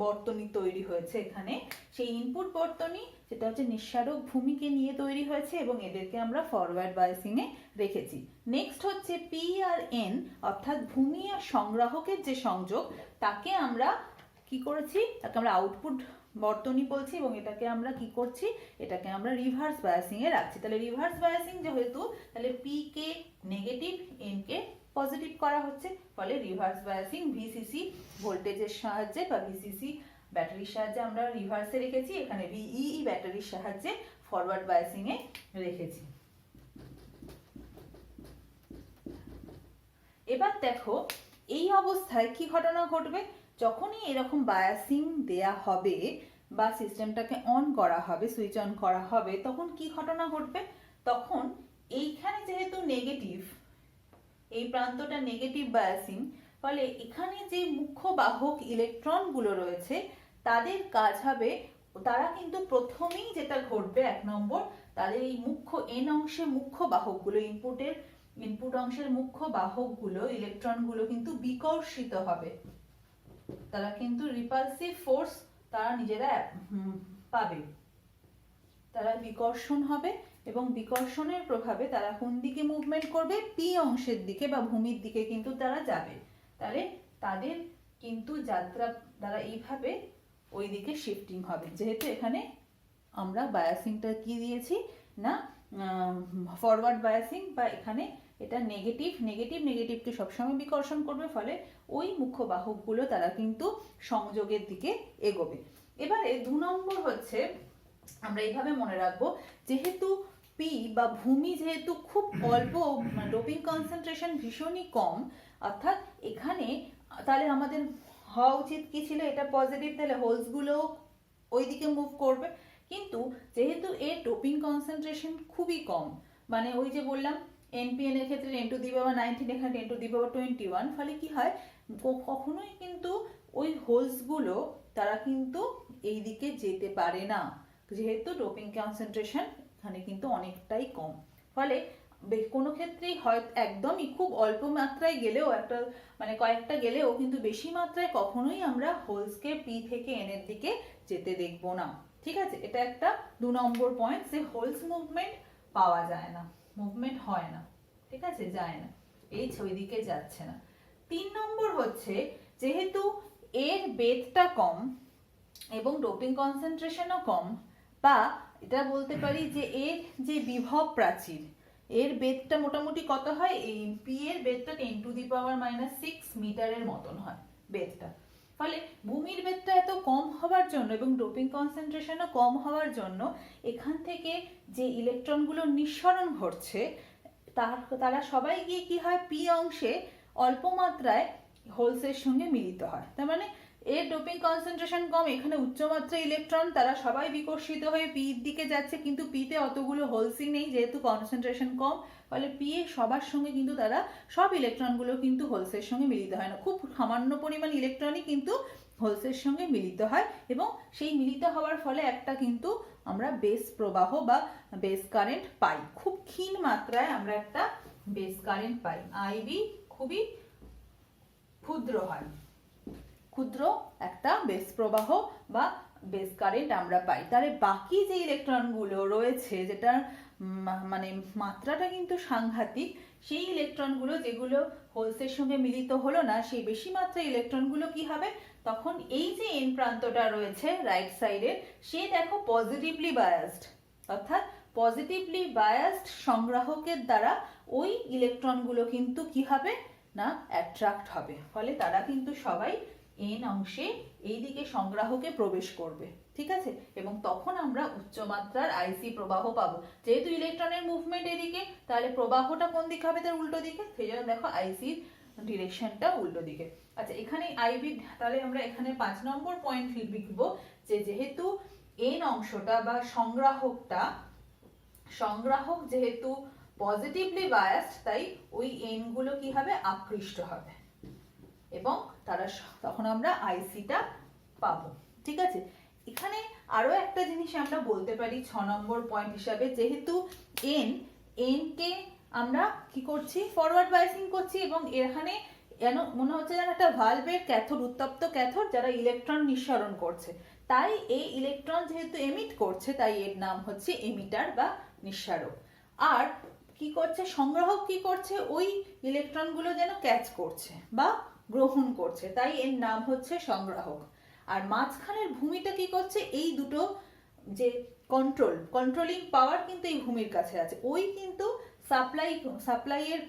বর্তনী তৈরি হয়েছে এখানে, সেই ইনপুট বর্তনী যেটা হচ্ছে নিঃসারক ভূমিকে নিয়ে তৈরি হয়েছে এবং এদেরকে আমরা ফরওয়ার্ড বায়াসিং এ রেখেছি। নেক্সট হচ্ছে পি আর এন, অর্থাৎ ভূমি আর সংগ্রাহকের যে সংযোগ, তাকে আমরা কি করেছি, তাকে আমরা আউটপুট বর্তনী বলছি এবং এটাকে আমরা কি করছি, এটাকে আমরা রিভার্স বায়াসিং এ রাখছি। তাহলে রিভার্স বায়াসিং যেহেতু, তাহলে P K negative, N K positive করা হচ্ছে, ফলে রিভার্স বায়াসিং ভিসিসি ভোল্টেজের সাহায্যে বা ভিসিসি ব্যাটারির সাহায্যে আমরা রিভার্সে রেখেছি, এখানে ভিই ব্যাটারির সাহায্যে ফরওয়ার্ড বায়াসিং এ রেখেছি। এবার দেখো এই অবস্থায় কি ঘটনা ঘটবে, যখনই এরকম বায়াসিং দেয়া হবে বা সিস্টেমটাকে অন করা হবে, সুইচ অন করা হবে, তখন কি ঘটনা ঘটবে, তখন এইখানে যেহেতু নেগেটিভ, এই প্রান্তটা নেগেটিভ বায়াসিং, ফলে এখানে যে মুখ্য বাহক ইলেকট্রনগুলো রয়েছে তাদের কাজ হবে, তারা কিন্তু প্রথমেই যেটা ঘটবে 1 নম্বর, তাদের এই মুখ্য এন অংশে মুখ্য বাহকগুলো, ইনপুট অংশের মুখ্য বাহকগুলো ইলেকট্রনগুলো কিন্তু বিকর্ষিত হবে, তারা কিন্তু রিপালসিভ ফোর্স তারা নিজেরা পাবে, তারা বিকর্ষণ হবে এবং বিকর্ষণের প্রভাবে তারা কোন দিকে মুভমেন্ট করবে, পি অংশের দিকে বা ভূমির দিকে কিন্তু তারা যাবে। তাহলে তাদের কিন্তু যাত্রা তারা এইভাবে ওই দিকে শিফটিং হবে, যেহেতু এখানে আমরা বায়াসিংটা কি দিয়েছি না ফরওয়ার্ড বায়াসিং, বা এখানে এটা নেগেটিভকে সবসময় বিকর্ষণ করবে, ফলে ওই মুখ্য বাহকগুলো তারা কিন্তু সংযোগের দিকে এগোবে। এবারে 2 নম্বর হচ্ছে, আমরা এইভাবে মনে রাখবো, যেহেতু পি বা ভূমি যেহেতু খুব অল্প, ডোপিং কনসেন্ট্রেশন ভীষণই কম, অর্থাৎ এখানে তাহলে আমাদের হওয়া উচিত কি ছিল, এটা পজিটিভ, তাহলে হোলসগুলো ওইদিকে মুভ করবে, কিন্তু যেহেতু এর ডোপিং কনসেন্ট্রেশন খুবই কম, মানে ওই যে বললাম এনপিএন এর ক্ষেত্রে 10⁻19, এখানে 10⁻21, ফলে কি হয়, কখনোই কিন্তু ওই হোলসগুলো তারা কিন্তু এই দিকে যেতে পারে না, যেহেতু ডোপিং কনসেন্ট্রেশন এখানে কিন্তু অনেকটাই কম, ফলে কোনো ক্ষেত্রেই হয় একদমই খুব অল্প মাত্রায় গেলেও একটা মানে কয়েকটা গেলেও কিন্তু বেশি মাত্রায় কখনোই আমরা হোলসকে পি থেকে এন এর দিকে যেতে দেখব না। ঠিক আছে, এটা একটা 2 নম্বর পয়েন্ট, যে হোলস মুভমেন্ট পাওয়া যায় না, মুভমেন্ট হয় না, ঠিক আছে, যায় না, এই ওই দিকে যাচ্ছে না। 3 নম্বর হচ্ছে, যেহেতু এর বেধটা কম এবং ডোপিং কনসেন্ট্রেশনও কম, বা এটা বলতে পারি যে এর যে বিভব প্রাচীর, এর বেধটা মোটামুটি কত হয়, এই পি এর বেধটা 10⁻⁻6 মিটারের মতন হয় বেধটা, ফলে ভূমির বেধটা এত কম হওয়ার জন্য এবং ডোপিং কনসেন্ট্রেশনও কম হওয়ার জন্য এখান থেকে যে ইলেকট্রনগুলো নিঃসরণ ঘটছে তারা সবাই গিয়ে কি হয়, পি অংশে অল্প মাত্রায় হোলসের সঙ্গে মিলিত হয়, তার মানে এর ডোপিং কনসেন্ট্রেশন কম, এখানে উচ্চমাত্রা ইলেকট্রন তারা সবাই বিকর্ষিত হয়ে পির দিকে যাচ্ছে, কিন্তু পিতে অতগুলো হোলসই নেই যেহেতু কনসেন্ট্রেশন কম, ফলে পি এ সবার সঙ্গে কিন্তু তারা সব ইলেকট্রনগুলো কিন্তু হোলসের সঙ্গে মিলিত হয় না, খুব সামান্য পরিমাণ ইলেকট্রনই কিন্তু হোলসের সঙ্গে মিলিত হয়, এবং সেই মিলিত হওয়ার ফলে একটা কিন্তু আমরা বেস প্রবাহ বা বেস কারেন্ট পাই, খুব ক্ষীণ মাত্রায় আমরা একটা বেস কারেন্ট পাই, আইবি খুবই ক্ষুদ্র হয়, ক্ষুদ্র একটা বেস প্রবাহ বা বেস কারেন্ট আমরা পাই। তাহলে বাকি যে ইলেকট্রনগুলো রয়েছে যেটা মানে মাত্রাটা কিন্তু সাংঘাতিক, সেই ইলেকট্রনগুলো যেগুলো হোলসের সঙ্গে মিলিত হলো না, সেই বেশি মাত্রা ইলেকট্রনগুলো কি হবে, তখন এই যে এন প্রান্তটা রয়েছে রাইট সাইডের, সে দেখো পজিটিভলি বায়াসড, অর্থাৎ পজিটিভলি বায়াসড সংগ্রাহকের দ্বারা ওই ইলেকট্রনগুলো কিন্তু কি হবে না অ্যাট্রাক্ট হবে, ফলে তারা কিন্তু সবাই এন অংশে এই দিকে সংগ্রাহকে প্রবেশ করবে, ঠিক আছে, এবং তখন আমরা উচ্চমাত্রার আইসি প্রবাহ পাবো, যেহেতু ইলেকট্রনের মুভমেন্ট এদিকে, তাহলে প্রবাহটা কোন দিকে হবে, তার উল্টো দিকে, সেই জন্য দেখো আইসির ডিরেকশনটা উল্টো দিকে। আচ্ছা, এখানে আইবি, তাহলে আমরা এখানে 5 নম্বর পয়েন্ট লিখবো, যে যেহেতু এন অংশটা বা সংগ্রাহক যেহেতু পজিটিভলি বায়াসড, তাই ওই এন গুলো কি হবে, আকৃষ্ট হবে, এবং তারা তখন আমরা আইসিটা পাবো, ঠিক আছে। এখানে আরো একটা জিনিস আমরা বলতে পারি 6 নম্বর পয়েন্ট হিসাবে, যেহেতু এন কে আমরা কি করছি, ফরওয়ার্ড বায়াসিং করছি, এবং এখানে মনে হচ্ছে যেন একটা ভালভের ক্যাথোড, উত্তপ্ত ক্যাথোড যারা ইলেকট্রন নিঃসরণ করছে, তাই এই ইলেকট্রন যেহেতু এমিট করছে, তাই এর নাম হচ্ছে এমিটার বা নিঃসারক। আর কি করছে সংগ্রাহক, কি করছে, ওই ইলেকট্রনগুলো যেন ক্যাচ করছে বা গ্রহণ করছে, তাই এর নাম হচ্ছে সংগ্রাহক। আর মাঝখানের ভূমিটা কি করছে, করছে এই দুটো যে কন্ট্রোলিং পাওয়ার কিন্তু এই ভূমির কাছে আছে, ওই কিন্তু সাপ্লাইয়ের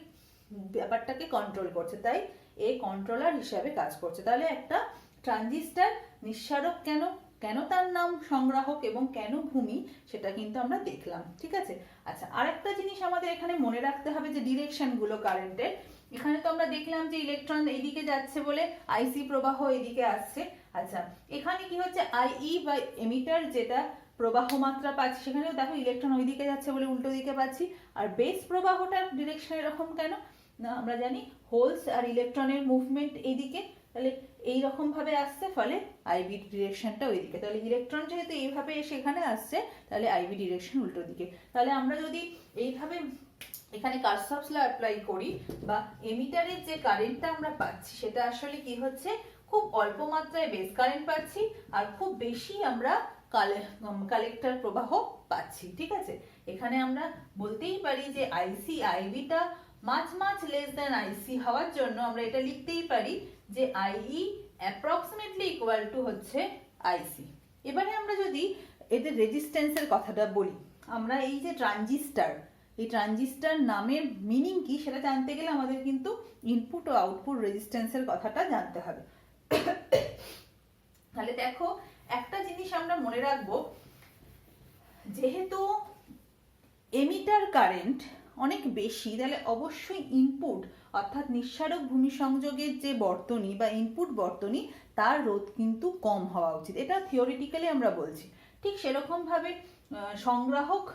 ব্যাপারটাকে কন্ট্রোল করছে, তাই এ কন্ট্রোলার হিসাবে কাজ করছে। তাহলে একটা ট্রানজিস্টার নিঃসারক কেন, কেন তার নাম সংগ্রাহক এবং কেন ভূমি, সেটা কিন্তু আমরা দেখলাম। ঠিক আছে, আচ্ছা আরেকটা জিনিস আমাদের এখানে মনে রাখতে হবে যে ডিরেকশনগুলো কারেন্টের। এখানে তো আমরা দেখলাম যে ইলেকট্রন এইদিকে যাচ্ছে বলে আইসি প্রবাহ এদিকে আসছে। আচ্ছা এখানে কি হচ্ছে, আইই বা এমিটার যেটা প্রবাহ মাত্রা পাচ্ছি, সেখানেও দেখো ইলেকট্রন ওইদিকে যাচ্ছে বলে উল্টো দিকে পাচ্ছি। আর বেস প্রবাহটার ডিরেকশন এরকম কেন না, আমরা জানি হোলস আর ইলেকট্রনের মুভমেন্ট এইদিকে, তাহলে এইরকম ভাবে আসছে, ফলে আইবি ডিরেকশনটা ওইদিকে। তাহলে ইলেকট্রন যেহেতু এইভাবে এসে এখানে আসছে, তাহলে আইবি ডিরেকশন উল্টো দিকে। তাহলে আমরা যদি এইভাবে এখানে কারশফস ল অ্যাপ্লাই করি বা এমিটারের যে কারেন্টটা আমরা পাচ্ছি সেটা আসলে কি হচ্ছে, খুব অল্প মাত্রায় বেস কারেন্ট পাচ্ছি আর খুব বেশি আমরা কালেক্টর প্রবাহ পাচ্ছি। ঠিক আছে, এখানে আমরা বলতেই পারি যে আইসি আইবিটা মাছ লেস দেন আইসি হওয়ার জন্য আমরা এটা লিখতেই পারি যে আইই অ্যাপ্রক্সিমেটলি ইকুয়াল টু হচ্ছে আইসি। এবারে আমরা যদি এদের রেজিস্ট্যান্সের কথাটা বলি, আমরা এই যে ট্রানজিস্টার, এই ট্রানজিস্টার নামের মিনিং কি সেটা জানতে গেলে আমাদের কিন্তু ইনপুট ও আউটপুট রেজিস্ট্যান্সের কথাটা জানতে হবে। তাহলে দেখো একটা জিনিস আমরা মনে রাখবো, যেহেতু এমিটার কারেন্ট অনেক বেশি, তাহলে অবশ্যই ইনপুট অর্থাৎ নিঃসারক ভূমি সংযোগের যে বর্তনী বা ইনপুট বর্তনী তার রোধ কিন্তু কম হওয়া উচিত, এটা থিওরিটিক্যালি আমরা বলছি। ঠিক সেরকম ভাবে সংগ্রাহক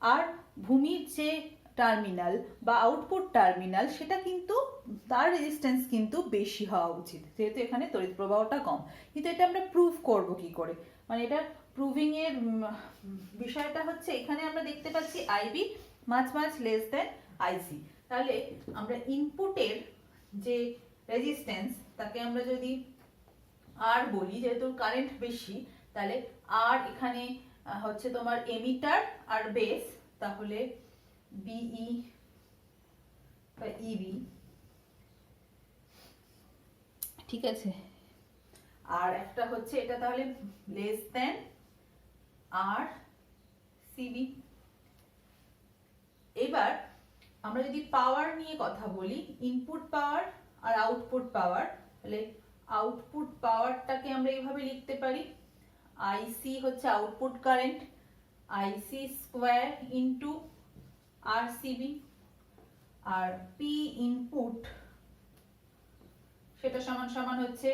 আর ভূমির যে টার্মিনাল বা আউটপুট টার্মিনাল, সেটা কিন্তু তার রেজিস্ট্যান্স কিন্তু বেশি হওয়া উচিত, যেহেতু এখানে তড়িৎ প্রবাহটা কম। কিন্তু এটা আমরা প্রুভ করব কি করে, মানে এটা প্রুভিং এর বিষয়টা হচ্ছে এখানে আমরা দেখতে পাচ্ছি আইবি মাছ লেস দেন আইসি। তাহলে আমরা ইনপুটের যে রেজিস্ট্যান্স তাকে আমরা যদি আর বলি, যেহেতু কারেন্ট বেশি, তাহলে আর এখানে হচ্ছে তোমার এমিটার আর বেস, তাহলে বিই বা ইবি। ঠিক আছে, আর একটা হচ্ছে এটা তাহলে লেস দেন আর সিবি। এবার আমরা যদি পাওয়ার নিয়ে কথা বলি, ইনপুট পাওয়ার আর আউটপুট পাওয়ার, তাহলে আউটপুট পাওয়ারটাকে আমরা এইভাবে লিখতে পারি, আইসি হচ্ছে আউটপুট কারেন্ট, আইসি স্কোয়ার ইন্টু আর সিবি, আর পি ইনপুট সেটা সমান সমান হচ্ছে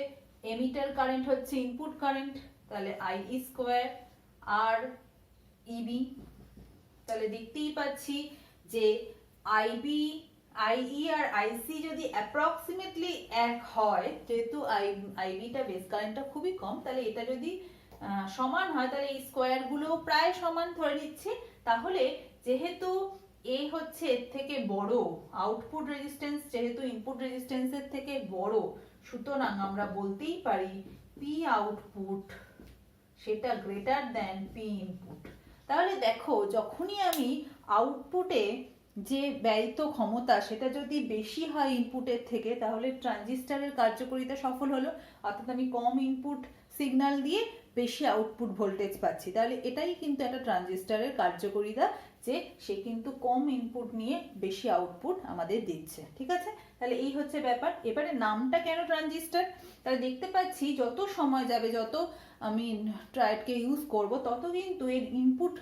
এমিটার কারেন্ট হচ্ছে ইনপুট কারেন্ট, তাহলে আইই স্কোয়ার আর ইবি। তাহলে দেখতেই পাচ্ছি যে আইই আর আইসি যদি অ্যাপ্রক্সিমেটলি এক হয়, যেহেতু আইবিটা বেস কারেন্টটা খুবই কম, তাহলে এটা যদি সমান হয় তাহলে এই স্কোয়ার গুলো প্রায় সমান ধরে নিচ্ছে। তাহলে যেহেতু এ হচ্ছে এর থেকে বড়, আউটপুট রেজিস্ট্যান্স যেহেতু ইনপুট রেজিস্ট্যান্সের থেকে বড়, সুতরাং আমরা বলতেই পারি পি আউটপুট সেটা গ্রেটার দ্যান পি ইনপুট। তাহলে দেখো যখনই আমি আউটপুটে যে ব্যয়িত ক্ষমতা সেটা যদি বেশি হয় ইনপুটের থেকে, তাহলে ট্রানজিস্টরের কার্যকারিতা সফল হলো, অর্থাৎ আমি কম ইনপুট সিগন্যাল দিয়ে বেশি আউটপুট ভোল্টেজ পাচ্ছি। তাহলে এটাই কিন্তু একটা ট্রানজিস্টরের কার্যকারিতা, যে সে কিন্তু কম ইনপুট নিয়ে বেশি আউটপুট আমাদের দিচ্ছে। ঠিক আছে, তাহলে এই হচ্ছে ব্যাপার। এবারে নামটা কেন ট্রানজিস্টর, তাহলে দেখতে পাচ্ছি যত সময় যাবে, যত আমি ট্রায়োডকে ইউজ করব, তত কিন্তু এর ইনপুট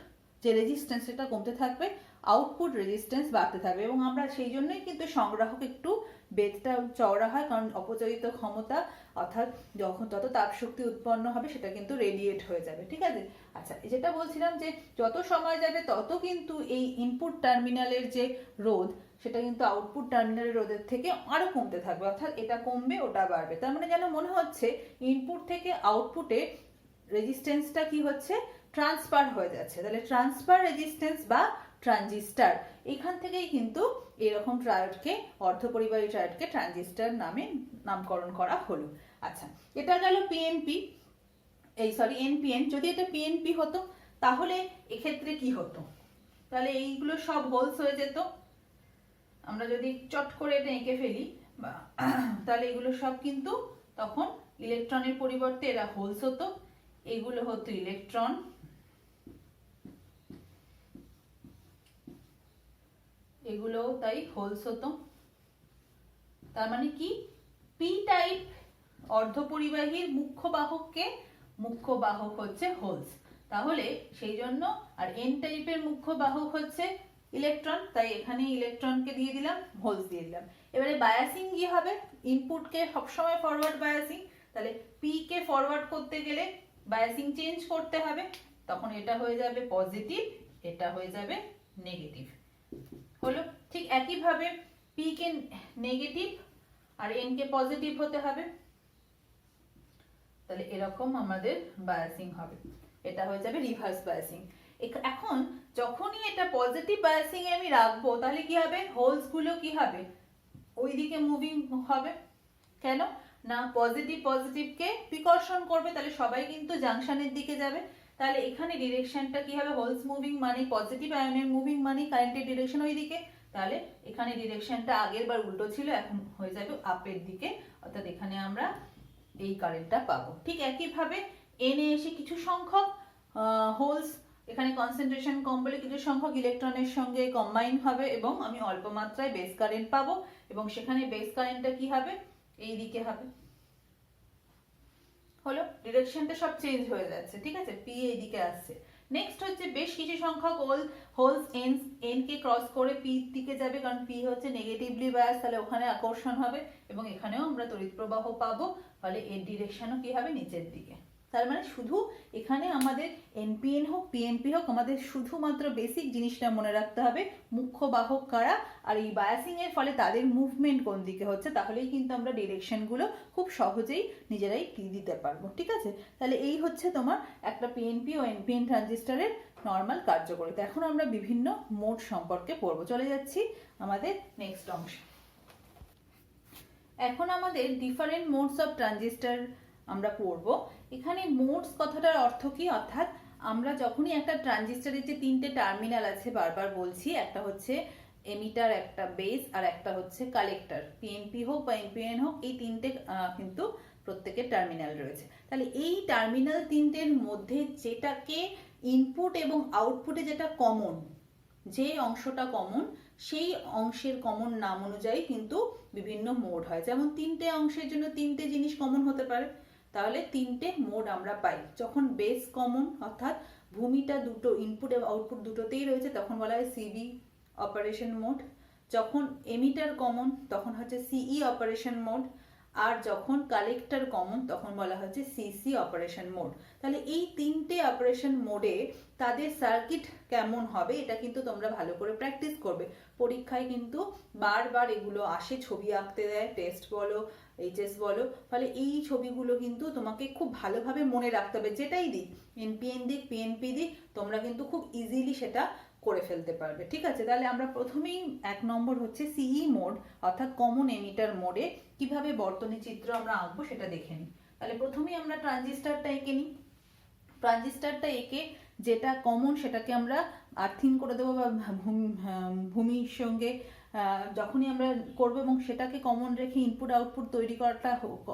যে রেজিস্ট্যান্স সেটা কমতে থাকবে, আউটপুট রেজিস্ট্যান্স বাড়তে থাকবে, এবং আমরা সেই জন্যই কিন্তু সংগ্রাহক একটু বেদটা চওড়া হয়, কারণ অপচয়িত ক্ষমতা অর্থাৎ যখন তত তাপ শক্তি উৎপন্ন হবে সেটা কিন্তু রেডিয়েট হয়ে যাবে। ঠিক আছে, আচ্ছা যেটা বলছিলাম যে যত সময় যাবে তত কিন্তু এই ইনপুট টার্মিনালের যে রোধ সেটা কিন্তু আউটপুট টার্মিনালের রোধের থেকে আরো কমতে থাকবে, অর্থাৎ এটা কমবে ওটা বাড়বে। তার মানে যেন মনে হচ্ছে ইনপুট থেকে আউটপুটে রেজিস্ট্যান্সটা কি হচ্ছে, ট্রান্সফার হয়ে যাচ্ছে। তাহলে ট্রান্সফার রেজিস্ট্যান্স বা ট্রানজিস্টার, এখান থেকেই কিন্তু এরকম ট্রায়োডকে, অর্ধপরিবাহী ট্রায়োডকে ট্রানজিস্টার নামে নামকরণ করা হলো। আচ্ছা এটা গেল পিএনপি, এনপিএন। যদি এটা পিএনপি হতো তাহলে এক্ষেত্রে কি হতো, তাহলে এইগুলো সব হোলস হয়ে যেত। আমরা যদি চট করে এটা এঁকে ফেলি তাহলে এগুলো সব কিন্তু তখন ইলেকট্রনের পরিবর্তে এরা হোলস হতো, এগুলো হতো ইলেকট্রন, এগুলো তাই হোলস হতো। তার মানে কি, পি টাইপ অর্ধপরিবাহীর মুখ্য বাহককে, মুখ্য বাহক হচ্ছে হোলস। তাহলে সেই জন্য, আর এন টাইপের মুখ্য বাহক হচ্ছে ইলেকট্রন, তাই এখানে ইলেকট্রনকে দিয়ে দিলাম, হোলস দিয়ে দিলাম। এবারে বায়াসিং কি হবে, ইনপুটকে সবসময় ফরওয়ার্ড বায়াসিং, তাহলে পি কে ফরওয়ার্ড করতে গেলে বায়াসিং চেঞ্জ করতে হবে, তখন এটা হয়ে যাবে পজিটিভ, এটা হয়ে যাবে নেগেটিভ। হলো, ঠিক একইভাবে পি কে নেগেটিভ আর এন কে পজিটিভ হতে হবে, তাহলে এরকম আমাদের বায়াসিং হবে, এটা হয়ে যাবে রিভার্স বায়াসিং। এখন যখনই এটা পজিটিভ বায়াসিং এ আমি রাখবো, তাহলে কি হবে, হোলস গুলো কি হবে, ওইদিকে মুভিং হবে। কেন না, পজিটিভ পজিটিভকে প্রিকর্ষণ করবে, তাহলে সবাই কিন্তু জাংশনের দিকে যাবে। তাহলে এখানে ডিরেকশনটা কি হবে, হোলস মুভিং মানে পজিটিভ আয়নের মুভিং মানে কারেন্টের ডিরেকশন ওই দিকে, তাহলে এখানে ডিরেকশনটা আগের বার উল্টো ছিল, এখন হয়ে যাবে আপের দিকে, অর্থাৎ এখানে আমরা এই কারেন্টটা পাবো। ঠিক একইভাবে এনে এসে কিছু সংখ্যক হোলস, এখানে কনসেন্ট্রেশন কম বলে কিছু সংখ্যক ইলেকট্রনের সঙ্গে কম্বাইন হবে এবং আমি অল্প মাত্রায় বেস কারেন্ট পাবো, এবং সেখানে বেস কারেন্টটা কি হবে, এই দিকে হবে। হলো, ডিরেকশনটা সব চেঞ্জ হয়ে যাচ্ছে, ঠিক আছে, পি এই দিকে আসছে। নেক্সট হচ্ছে বেশ কিছু সংখ্যক হোলস এন কে ক্রস করে পি দিকে যাবে, কারণ পি হচ্ছে নেগেটিভলি বায়াস, তাহলে ওখানে আকর্ষণ হবে এবং এখানেও আমরা তড়িৎ প্রবাহ পাবো, ফলে এর ডিরেকশনও কি হবে, নিচের দিকে। তার মানে শুধু এখানে আমাদের এনপিএন হোক পিএনপি হোক, আমাদের শুধুমাত্র বেসিক জিনিসটা মনে রাখতে হবে, মুখ্য বাহক কারা আর এই বায়াসিং এর ফলে তাদের মুভমেন্ট কোন দিকে হচ্ছে, তাহলেই কিন্তু আমরা ডিরেকশনগুলো খুব সহজেই নিজেরাই দিতে পারবো। ঠিক আছে, তাহলে এই হচ্ছে তোমার একটা পিএনপি ও এনপিএন ট্রানজিস্টরের নর্মাল কার্যকারিতা। এখন আমরা বিভিন্ন মোড সম্পর্কে পড়বো, চলে যাচ্ছি আমাদের নেক্সট অংশে। এখন আমাদের ডিফারেন্ট মোডস অফ ট্রানজিস্টর আমরা পড়বো। এখানে মোডস কথাটার অর্থ কি, অর্থাৎ আমরা যখনই একটা ট্রানজিস্টরের যে তিনটে টার্মিনাল আছে, বারবার বলছি, একটা হচ্ছে এমিটার, একটা বেস আর একটা হচ্ছে কালেক্টর, পিএনপি হোক বা এনপিএন হোক, এই তিনটে কিন্তু প্রত্যেকের টার্মিনাল রয়েছে। তাহলে এই টার্মিনাল তিনটের মধ্যে যেটাকে ইনপুট এবং আউটপুটে যেটা কমন, যে অংশটা কমন, সেই অংশের কমন নাম অনুযায়ী কিন্তু বিভিন্ন মোড হয়। যেমন তিনটে অংশের জন্য তিনটে জিনিস কমন হতে পারে, তাহলে তিনটে মোড আমরা পাই। যখন বেস কমন, অর্থাৎ ভূমিটা দুটো ইনপুট এবং আউটপুট দুটোতেই রয়েছে, তখন বলা হয় সিবি অপারেশন মোড। যখন এমিটার কমন, তখন হচ্ছে সিই অপারেশন মোড। আর যখন কালেক্টর কমন, তখন বলা হচ্ছে সিসি অপারেশন মোড। তাহলে এই তিনটে অপারেশন মোডে তাদের সার্কিট কেমন হবে, এটা কিন্তু তোমরা ভালো করে প্র্যাকটিস করবে। পরীক্ষায় কিন্তু বারবার এগুলো আসে, ছবি আঁকতে দেয়, টেস্ট বলো, এইচএস বলো, ফলে এই ছবিগুলো কিন্তু তোমাকে খুব ভালোভাবে মনে রাখতে হবে। যেটাই দিক, এনপিএন দিক, পিএনপি দিক, তোমরা কিন্তু খুব ইজিলি সেটা করে ফেলতে পারবে। ঠিক আছে, তাহলে আমরা প্রথমেই 1 নম্বর হচ্ছে সিই মোড, অর্থাৎ কমন এমিটার মোডে কিভাবে বর্তনী চিত্র আমরা আঁকবো সেটা দেখে নিই। তাহলে প্রথমেই আমরা ট্রানজিস্টরটা এঁকে নিই। ট্রানজিস্টরটা এঁকে যেটা কমন সেটাকে আমরা আর্থিং করে দেবো, বা ভূমির সঙ্গে যখনই আমরা করবো, এবং সেটাকে কমন রেখে ইনপুট আউটপুট তৈরি করাটা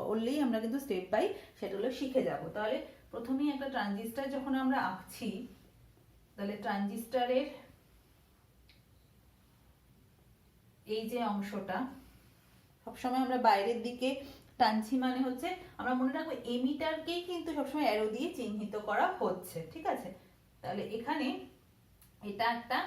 করলেই আমরা কিন্তু স্টেপ বাই সেগুলো শিখে যাব। তাহলে প্রথমেই একটা ট্রানজিস্টর যখন আমরা আঁকছি, তাহলে ট্রানজিস্টরের এই যে অংশটা সবসময় আমরা বাইরের দিকে টানছি, মানে হচ্ছে আমরা মনে রাখবো এমিটারকেই কিন্তু সবসময় অ্যারো দিয়ে চিহ্নিত করা হচ্ছে। ঠিক আছে, তাহলে এখানে এটা একটা,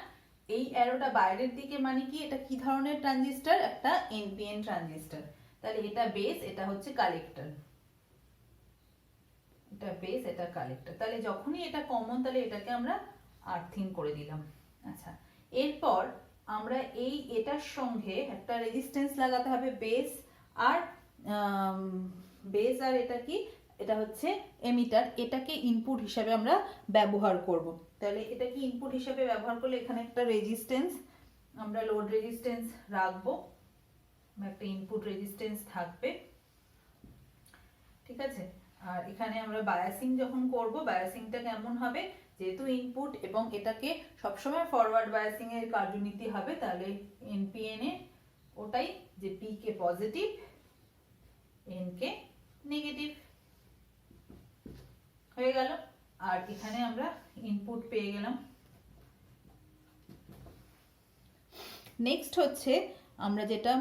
এই অ্যারোটা বাইরের দিকে মানে কি, এটা কি ধরনের ট্রানজিস্টর, একটা এনপিএন ট্রানজিস্টর। তাহলে এটা বেস, এটা হচ্ছে কালেক্টর, এটা বেস, এটা কালেক্টর। তাহলে যখনই এটা কমন, তাহলে এটাকে আমরা আর্থিং করে দিলাম। আচ্ছা, এরপর আমরা এটার সঙ্গে একটা রেজিস্ট্যান্স লাগাতে হবে, বেস আর এটা কি, এটা হচ্ছে এমিটার, এটাকে ইনপুট হিসাবে আমরা ব্যবহার করব। তাহলে এটা কি ইনপুট হিসাবে ব্যবহার করলে এখানে একটা রেজিস্ট্যান্স, আমরা লোড রেজিস্ট্যান্স রাখবো, একটা ইনপুট রেজিস্ট্যান্স থাকবে। ঠিক আছে, আর এখানে আমরা বায়াসিং যখন করব, বায়াসিংটা কেমন হবে, যেহেতু ইনপুট এবং এটাকে সবসময় ফরওয়ার্ড বায়াসিং এর কার্যনীতি হবে, তাহলে এনপিএন এ ওটাই যে P K positive, N K negative. হয়ে গেল। আর এখানে আমরা ইনপুট পেয়ে গেলাম। নেক্সট হচ্ছে আমরা যেটা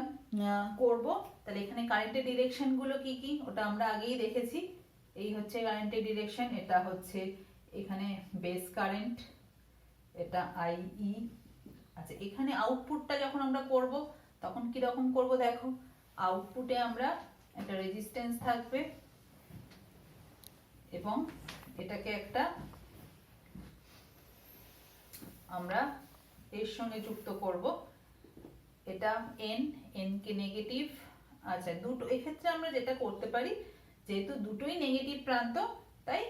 করব, তাহলে এখানে কারেন্টের ডিরেকশনগুলো কি কি ওটা আমরা আগেই দেখেছি। এই হচ্ছে কারেন্টের ডিরেকশন, এটা হচ্ছে এখানে বেস কারেন্ট, এটা আইই। আচ্ছা, এখানে আউটপুটটা যখন আমরা করব তখন কি রকম করব দেখো। আউটপুটে আমরা একটা রেজিস্ট্যান্স থাকবে এবং এটাকে একটা আমরা এর সঙ্গে যুক্ত করব, এটা এন কে নেগেটিভ। আচ্ছা, দুটো এক্ষেত্রে আমরা যেটা করতে পারি, যেহেতু দুটোই নেগেটিভ প্রান্ত, তাই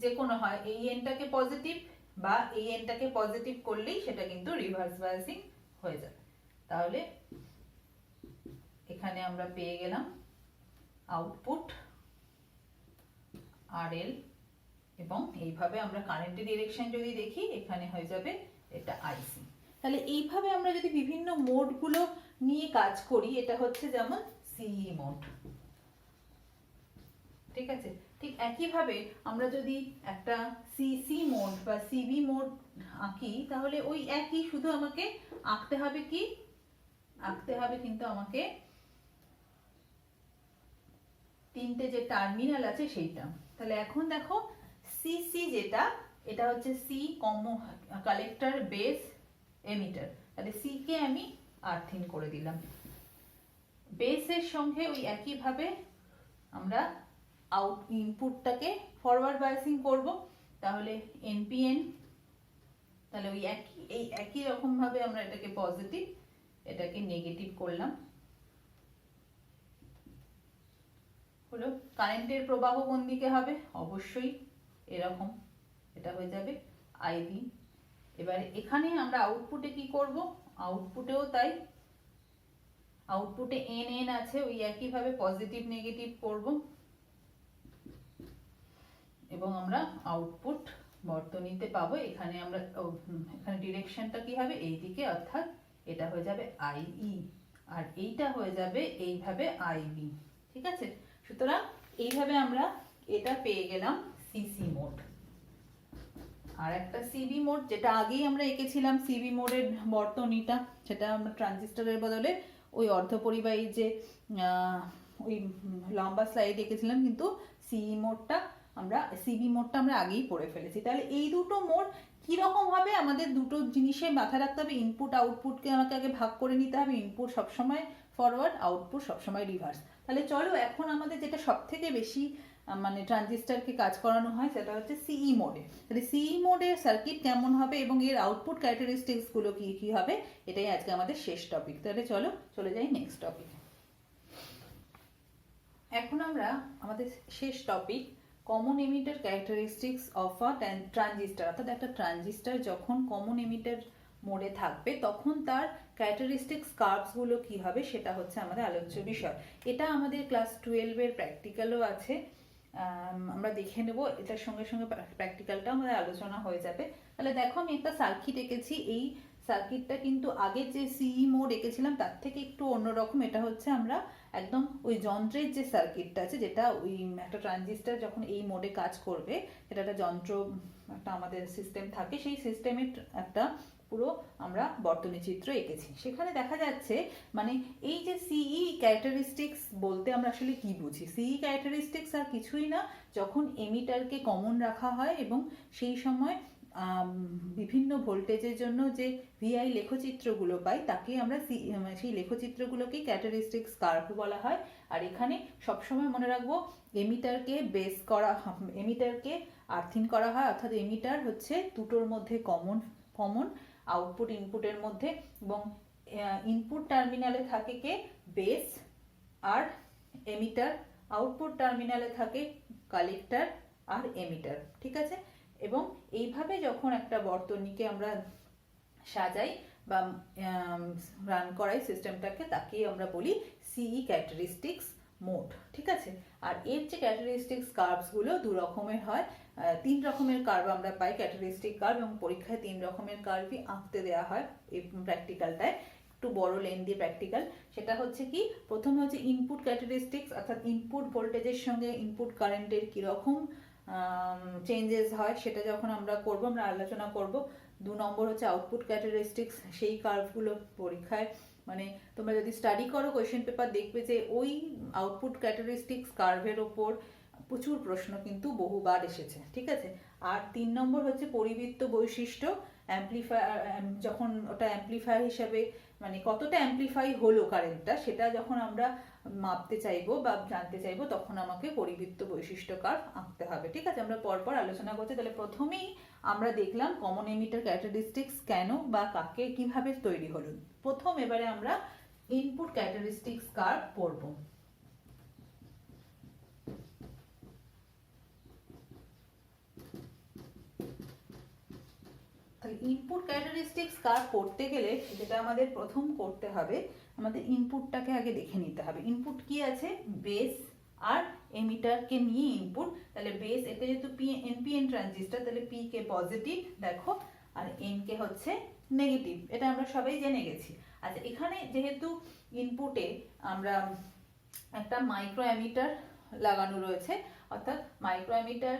যে কোনো হয় এই এনটাকে পজিটিভ বা এই এনটাকে পজিটিভ করলেই সেটা কিন্তু রিভার্স বায়াসিং হয়ে যাবে। তাহলে এখানে আমরা পেয়ে গেলাম আউটপুট আরএল, এবং এইভাবে আমরা কারেন্টের ডিরেকশন যদি দেখি এখানে হয়ে যাবে এটা আইসি। তাহলে এইভাবে আমরা যদি বিভিন্ন মোডগুলো নিয়ে কাজ করি, এটা হচ্ছে যেমন সিই মোড, ঠিক আছে। ঠিক একইভাবে আমরা যদি একটা সিসি মোড বা সিবি মোড আঁকি, তাহলে ওই একই, শুধু আমাকে আঁকতে হবে কি, আঁকতে হবে কিন্তু আমাকে তিনটে যে টার্মিনাল আছে সেইটা। তাহলে এখন দেখো সিসি যেটা, এটা হচ্ছে সি কালেক্টর বেস এমিটার, তাহলে সি কে আমি আর্থিং করে দিলাম। বেসের সঙ্গে ওই একইভাবে আমরা ইনপুটটাকে ফরওয়ার্ড বায়াসিং করব, তাহলে এনপিএন, তাহলে ওই একই রকম ভাবে আমরা এটাকে পজিটিভ, এটাকে নেগেটিভ করলাম। হলো কারেন্টের প্রবাহ কোন দিকে হবে, অবশ্যই এরকম, এটা হয়ে যাবে আইবি। এবার এখানে আমরা আউটপুটে কি করব, আউটপুটেও তাই, আউটপুটে এন এন আছে, ওই একইভাবে পজিটিভ নেগেটিভ করব এবং আমরা আউটপুট বর্তনীতে পাবো। এখানে আমরা এখানে ডিরেকশনটা কি হবে, এই দিকে, অর্থাৎ এটা হয়ে যাবে আইই, আর এইটা হয়ে যাবে এইভাবে আইবি, ঠিক আছে। সুতরাং এইভাবে আমরা এটা পেয়ে গেলাম সিসি মোড। আর একটা সিবি মোড, যেটা আগেই আমরা এঁকেছিলাম সিবি মোডের বর্তনীটা, সেটা আমরা ট্রানজিস্টরের বদলে ওই অর্ধপরিবাহী যে ওই লম্বা স্লাইড এঁকেছিলাম, কিন্তু সিবি মোডটা আমরা আগেই পড়ে ফেলেছি। তাহলে এই দুটো মোড কিরকম হবে, আমাদের দুটো জিনিসে মাথায় রাখতে হবে। ইনপুট আউটপুটকে আমাকে আগে ভাগ করে নিতে হবে, ইনপুট সবসময় ফরওয়ার্ড, আউটপুট সবসময় রিভার্স। তাহলে চলো এখন আমাদের যেটা সব থেকে বেশি মানে ট্রানজিস্টরকে কাজ করানো হয়, সেটা হচ্ছে সিই মোডে। তাহলে সিই মোডের সার্কিট কেমন হবে এবং এর আউটপুট ক্যারেক্টারিস্টিক্স গুলো কি কি হবে, এটাই আজকে আমাদের শেষ টপিক। তাহলে চলো চলে যাই নেক্সট টপিকে। এখন আমরা আমাদের শেষ topic, common emitter characteristics of a transistor. অর্থাৎ একটা ট্রানজিস্টর যখন কমন এমিটার মোডে থাকবে তখন তার ক্যারেক্টারিস্টিক্স কার্ভস গুলো কি হবে, সেটা হচ্ছে আমাদের আলোচ্য বিষয়। এটা আমাদের ক্লাস 12 এর প্র্যাকটিক্যালও আছে, আমরা দেখে নেব, এটার সঙ্গে সঙ্গে প্র্যাকটিক্যালটা আমাদের আলোচনা হয়ে যাবে। তাহলে দেখো আমি একটা সার্কিট এঁকেছি, এই সার্কিটটা কিন্তু আগে যে সিই মোড এঁকেছিলাম তার থেকে একটু অন্যরকম। এটা হচ্ছে আমরা একদম ওই যন্ত্রের যে সার্কিটটা আছে, যেটা ওই একটা ট্রানজিস্টর যখন এই মোডে কাজ করবে, এটা একটা যন্ত্র, একটা আমাদের সিস্টেম থাকে, সেই সিস্টেমের একটা পুরো আমরা বর্তনী চিত্র এঁকেছি। সেখানে দেখা যাচ্ছে মানে এই যে সিই ক্যারেক্টারিস্টিক্স বলতে আমরা আসলে কি বুঝি। সিই ক্যারেক্টারিস্টিক্স আর কিছুই না, যখন এমিটারকে কমন রাখা হয় এবং সেই সময় বিভিন্ন ভোল্টেজের জন্য যে ভিআই লেখচিত্রগুলো পাই, তাকে আমরা সেই লেখচিত্রগুলোকেই ক্যারেক্টারিস্টিক্স কার্ভ বলা হয়। আর এখানে সবসময় মনে রাখবো এমিটারকে এমিটারকে আর্থিং করা হয়, অর্থাৎ এমিটার হচ্ছে দুটোর মধ্যে কমন আউটপুট ইনপুটের মধ্যে, এবং ইনপুট টার্মিনালে থাকে কে বেস, আর এমিটার আউটপুট টার্মিনালে থাকে কালেক্টর আর এমিটার, ঠিক আছে। এবং এইভাবে যখন একটা বর্তনীকে আমরা সাজাই বা রান করাই সিস্টেমটাকে, তাকেই আমরা বলি সিই ক্যারেক্টারিস্টিক্স মোড, ঠিক আছে। আর এর যে ক্যারেক্টারিস্টিক্স কার্ভস গুলো দু রকমের হয়, 3 রকমের কার্ভ আমরা পাই ক্যারেক্টারিস্টিক কার্ভ, এবং পরীক্ষায় 3 রকমের কার্ভই আঁকতে দেওয়া হয় এই প্র্যাকটিক্যালটায়, একটু বড় লেন্দি প্র্যাকটিক্যাল। সেটা হচ্ছে কি, প্রথমে হচ্ছে ইনপুট ক্যারেক্টারিস্টিক্স, অর্থাৎ ইনপুট ভোল্টেজের সঙ্গে ইনপুট কারেন্টের কিরকম চেঞ্জেস হয় সেটা যখন আমরা করব, আমরা আলোচনা করব। 2 নম্বর হচ্ছে আউটপুট ক্যারেক্টারিস্টিক্স, সেই কার্ভগুলো পরীক্ষায় মানে তোমরা যদি স্টাডি করো কোয়েশ্চেন পেপার দেখবে যে ওই আউটপুট ক্যারেক্টারিস্টিক্স কার্ভের ওপর প্রচুর প্রশ্ন কিন্তু বহুবার এসেছে, ঠিক আছে। আর 3 নম্বর হচ্ছে পরিবৃত্ত বৈশিষ্ট্য, অ্যাম্প্লিফায়ার, যখন ওটা অ্যাম্প্লিফায়ার হিসাবে মানে কতটা অ্যাম্প্লিফাই হলো কারেন্টটা সেটা যখন আমরা মাপতে চাইবো বা জানতে চাইবো তখন আমাকে পরিবৃত্ত বৈশিষ্ট্য কার্ভ আঁকতে হবে, ঠিক আছে। আমরা পরপর আলোচনা করছি। তাহলে প্রথমেই আমরা দেখলাম কমন এমিটার ক্যারেক্টারিস্টিক্স কেন বা কাকে কিভাবে তৈরি হলো। প্রথম এবারে আমরা ইনপুট ক্যারেক্টারিস্টিক্স কার্ভ পড়বো। ইনপুট ক্যারেক্টারিস্টিক্স কার্ভ করতে গেলে যেটা আমাদের প্রথম করতে হবে, আমাদের ইনপুটটাকে আগে দেখে নিতে হবে। ইনপুট কি আছে, বেস আর এমিটারকে নিয়ে ইনপুট। তাহলে বেস, এটা যেহেতু এনপিএন ট্রানজিস্টর, তাহলে পি কে পজিটিভ দেখো আর এন কে হচ্ছে নেগেটিভ, এটা আমরা সবাই জেনে গেছি। আচ্ছা, এখানে যেহেতু ইনপুটে আমরা একটা মাইক্রো অ্যামিটার লাগানো রয়েছে, অর্থাৎ মাইক্রো অ্যামিটার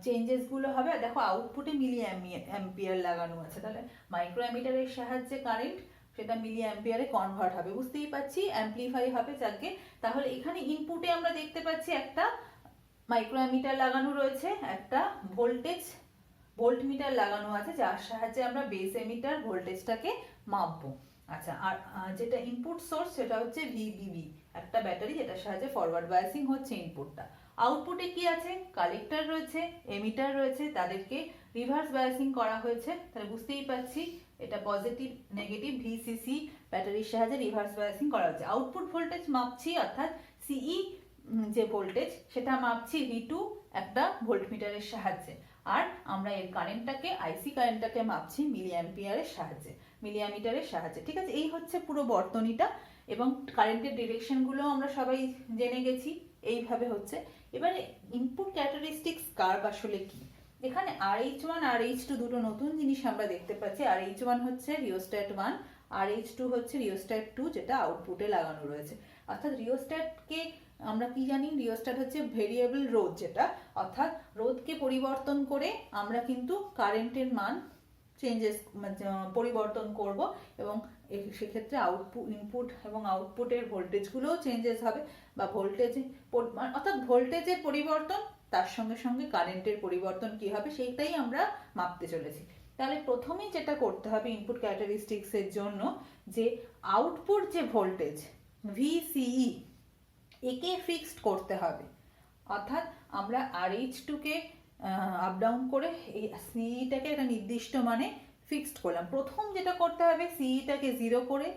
চেঞ্জেস গুলো হবে। আর দেখো আউটপুটে মিলি অ্যাম্পিয়ার লাগানো আছে, তাহলে মাইক্রো অ্যামিটারের সাহায্যে কারেন্ট সেটা মিলি অ্যাম্পিয়ারে কনভার্ট হবে, বুঝতেই পারছি অ্যাম্প্লিফাই হবে যাকে। তাহলে এখানে ইনপুটে আমরা দেখতে পাচ্ছি একটা মাইক্রো অ্যামিটার লাগানো রয়েছে, একটা ভোল্ট মিটার লাগানো আছে যার সাহায্যে আমরা বেস এমিটার ভোল্টেজটাকে মাপবো। আচ্ছা, আর যেটা ইনপুট সোর্স সেটা হচ্ছে ভিবিবি, একটা ব্যাটারি যেটার সাহায্যে ফরওয়ার্ড বায়াসিং হচ্ছে ইনপুটটা। আউটপুটে কি আছে, কালেক্টর রয়েছে, এমিটার রয়েছে, তাদেরকে রিভার্স বায়াসিং করা হয়েছে। তাহলে বুঝতেই পারছি এটা পজিটিভ নেগেটিভ ভিসিসি ব্যাটারির সাহায্যে রিভার্স বায়াসিং করা হচ্ছে। আউটপুট ভোল্টেজ মাপছি, অর্থাৎ সিই যে ভোল্টেজ সেটা মাপছি V2 একটা ভোল্টমিটারের সাহায্যে। আর আমরা এর কারেন্টটাকে আইসি কারেন্টটাকে মাপছি মিলি অ্যাম্পিয়ারের সাহায্যে, মিলি অ্যামিটারের সাহায্যে, ঠিক আছে। এই হচ্ছে পুরো বর্তনীটা এবং কারেন্টের ডিরেকশনগুলো আমরা সবাই জেনে গেছি, এইভাবে হচ্ছে। এবারে ইনপুট ক্যারেক্টারিস্টিক্স কার্ভ আসলে কি, এখানে RH1 আর RH2 দুটো নতুন জিনিস আমরা দেখতে পাচ্ছি। RH1 হচ্ছে রিওস্ট্যাট 1, RH2 হচ্ছে রিওস্ট্যাট 2 যেটা আউটপুটে লাগানো রয়েছে। অর্থাৎ রিওস্ট্যাটকে আমরা কি জানি, রিওস্ট্যাট হচ্ছে ভেরিয়েবল রোধ, যেটা অর্থাৎ রোধকে পরিবর্তন করে আমরা কিন্তু কারেন্টের মান চেঞ্জেস পরিবর্তন করব এবং সেক্ষেত্রে ইনপুট এবং আউটপুটের ভোল্টেজগুলোও চেঞ্জেস হবে বা ভোল্টেজ অর্থাৎ ভোল্টেজের পরিবর্তন তার সঙ্গে সঙ্গে কারেন্টের পরিবর্তন কি হবে সেইটাই আমরা মাপতে চলেছি। তাহলে প্রথমেই যেটা করতে হবে ইনপুট ক্যারেক্টারিস্টিক্স এর জন্য, যে আউটপুট যে ভোল্টেজ VCE একে ফিক্সড করতে হবে। অর্থাৎ আমরা RH2 কে আপ ডাউন করে এই সিইটাকে একটা নির্দিষ্ট মানে ফিক্সড করলাম। প্রথম যেটা করতে হবে সিইটাকে 0 করে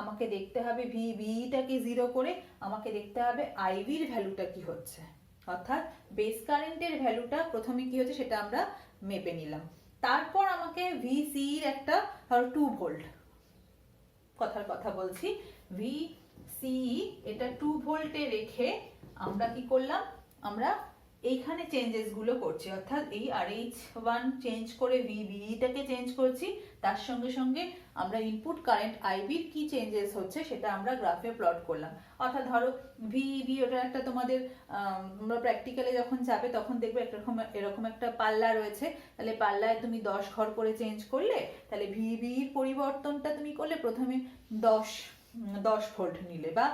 আমাকে দেখতে হবে, ভিবিটাকে 0 করে আমাকে দেখতে হবে আইভির ভ্যালুটা কি হচ্ছে, অর্থাৎ বেস কারেন্টের ভ্যালুটা প্রথমে কি হচ্ছে সেটা আমরা মেপে নিলাম। তারপর আমাকে ভিসির একটা ধরো 2 ভোল্ট কথার কথা বলছি, VCE এটা 2 ভোল্টে রেখে আমরা কি করলাম, আমরা এইখানে চেঞ্জেস গুলো করছি, অর্থাৎ এই RH1 চেঞ্জ করে VBটাকে চেঞ্জ করছি, তার সঙ্গে সঙ্গে আমরা ইনপুট কারেন্ট IBর কি চেঞ্জেস হচ্ছে সেটা আমরা গ্রাফে প্লট করলাম। অর্থাৎ ধরো VEB ওটা একটা তোমাদের তোমরা প্র্যাকটিক্যালে যখন যাবে তখন দেখবে এরকম একটা পাল্লা রয়েছে, তাহলে পাল্লায় তুমি 10 ঘর করে চেঞ্জ করলে তাহলে VBর পরিবর্তনটা তুমি করলে প্রথমে 10 ভোল্ট নিলে, বা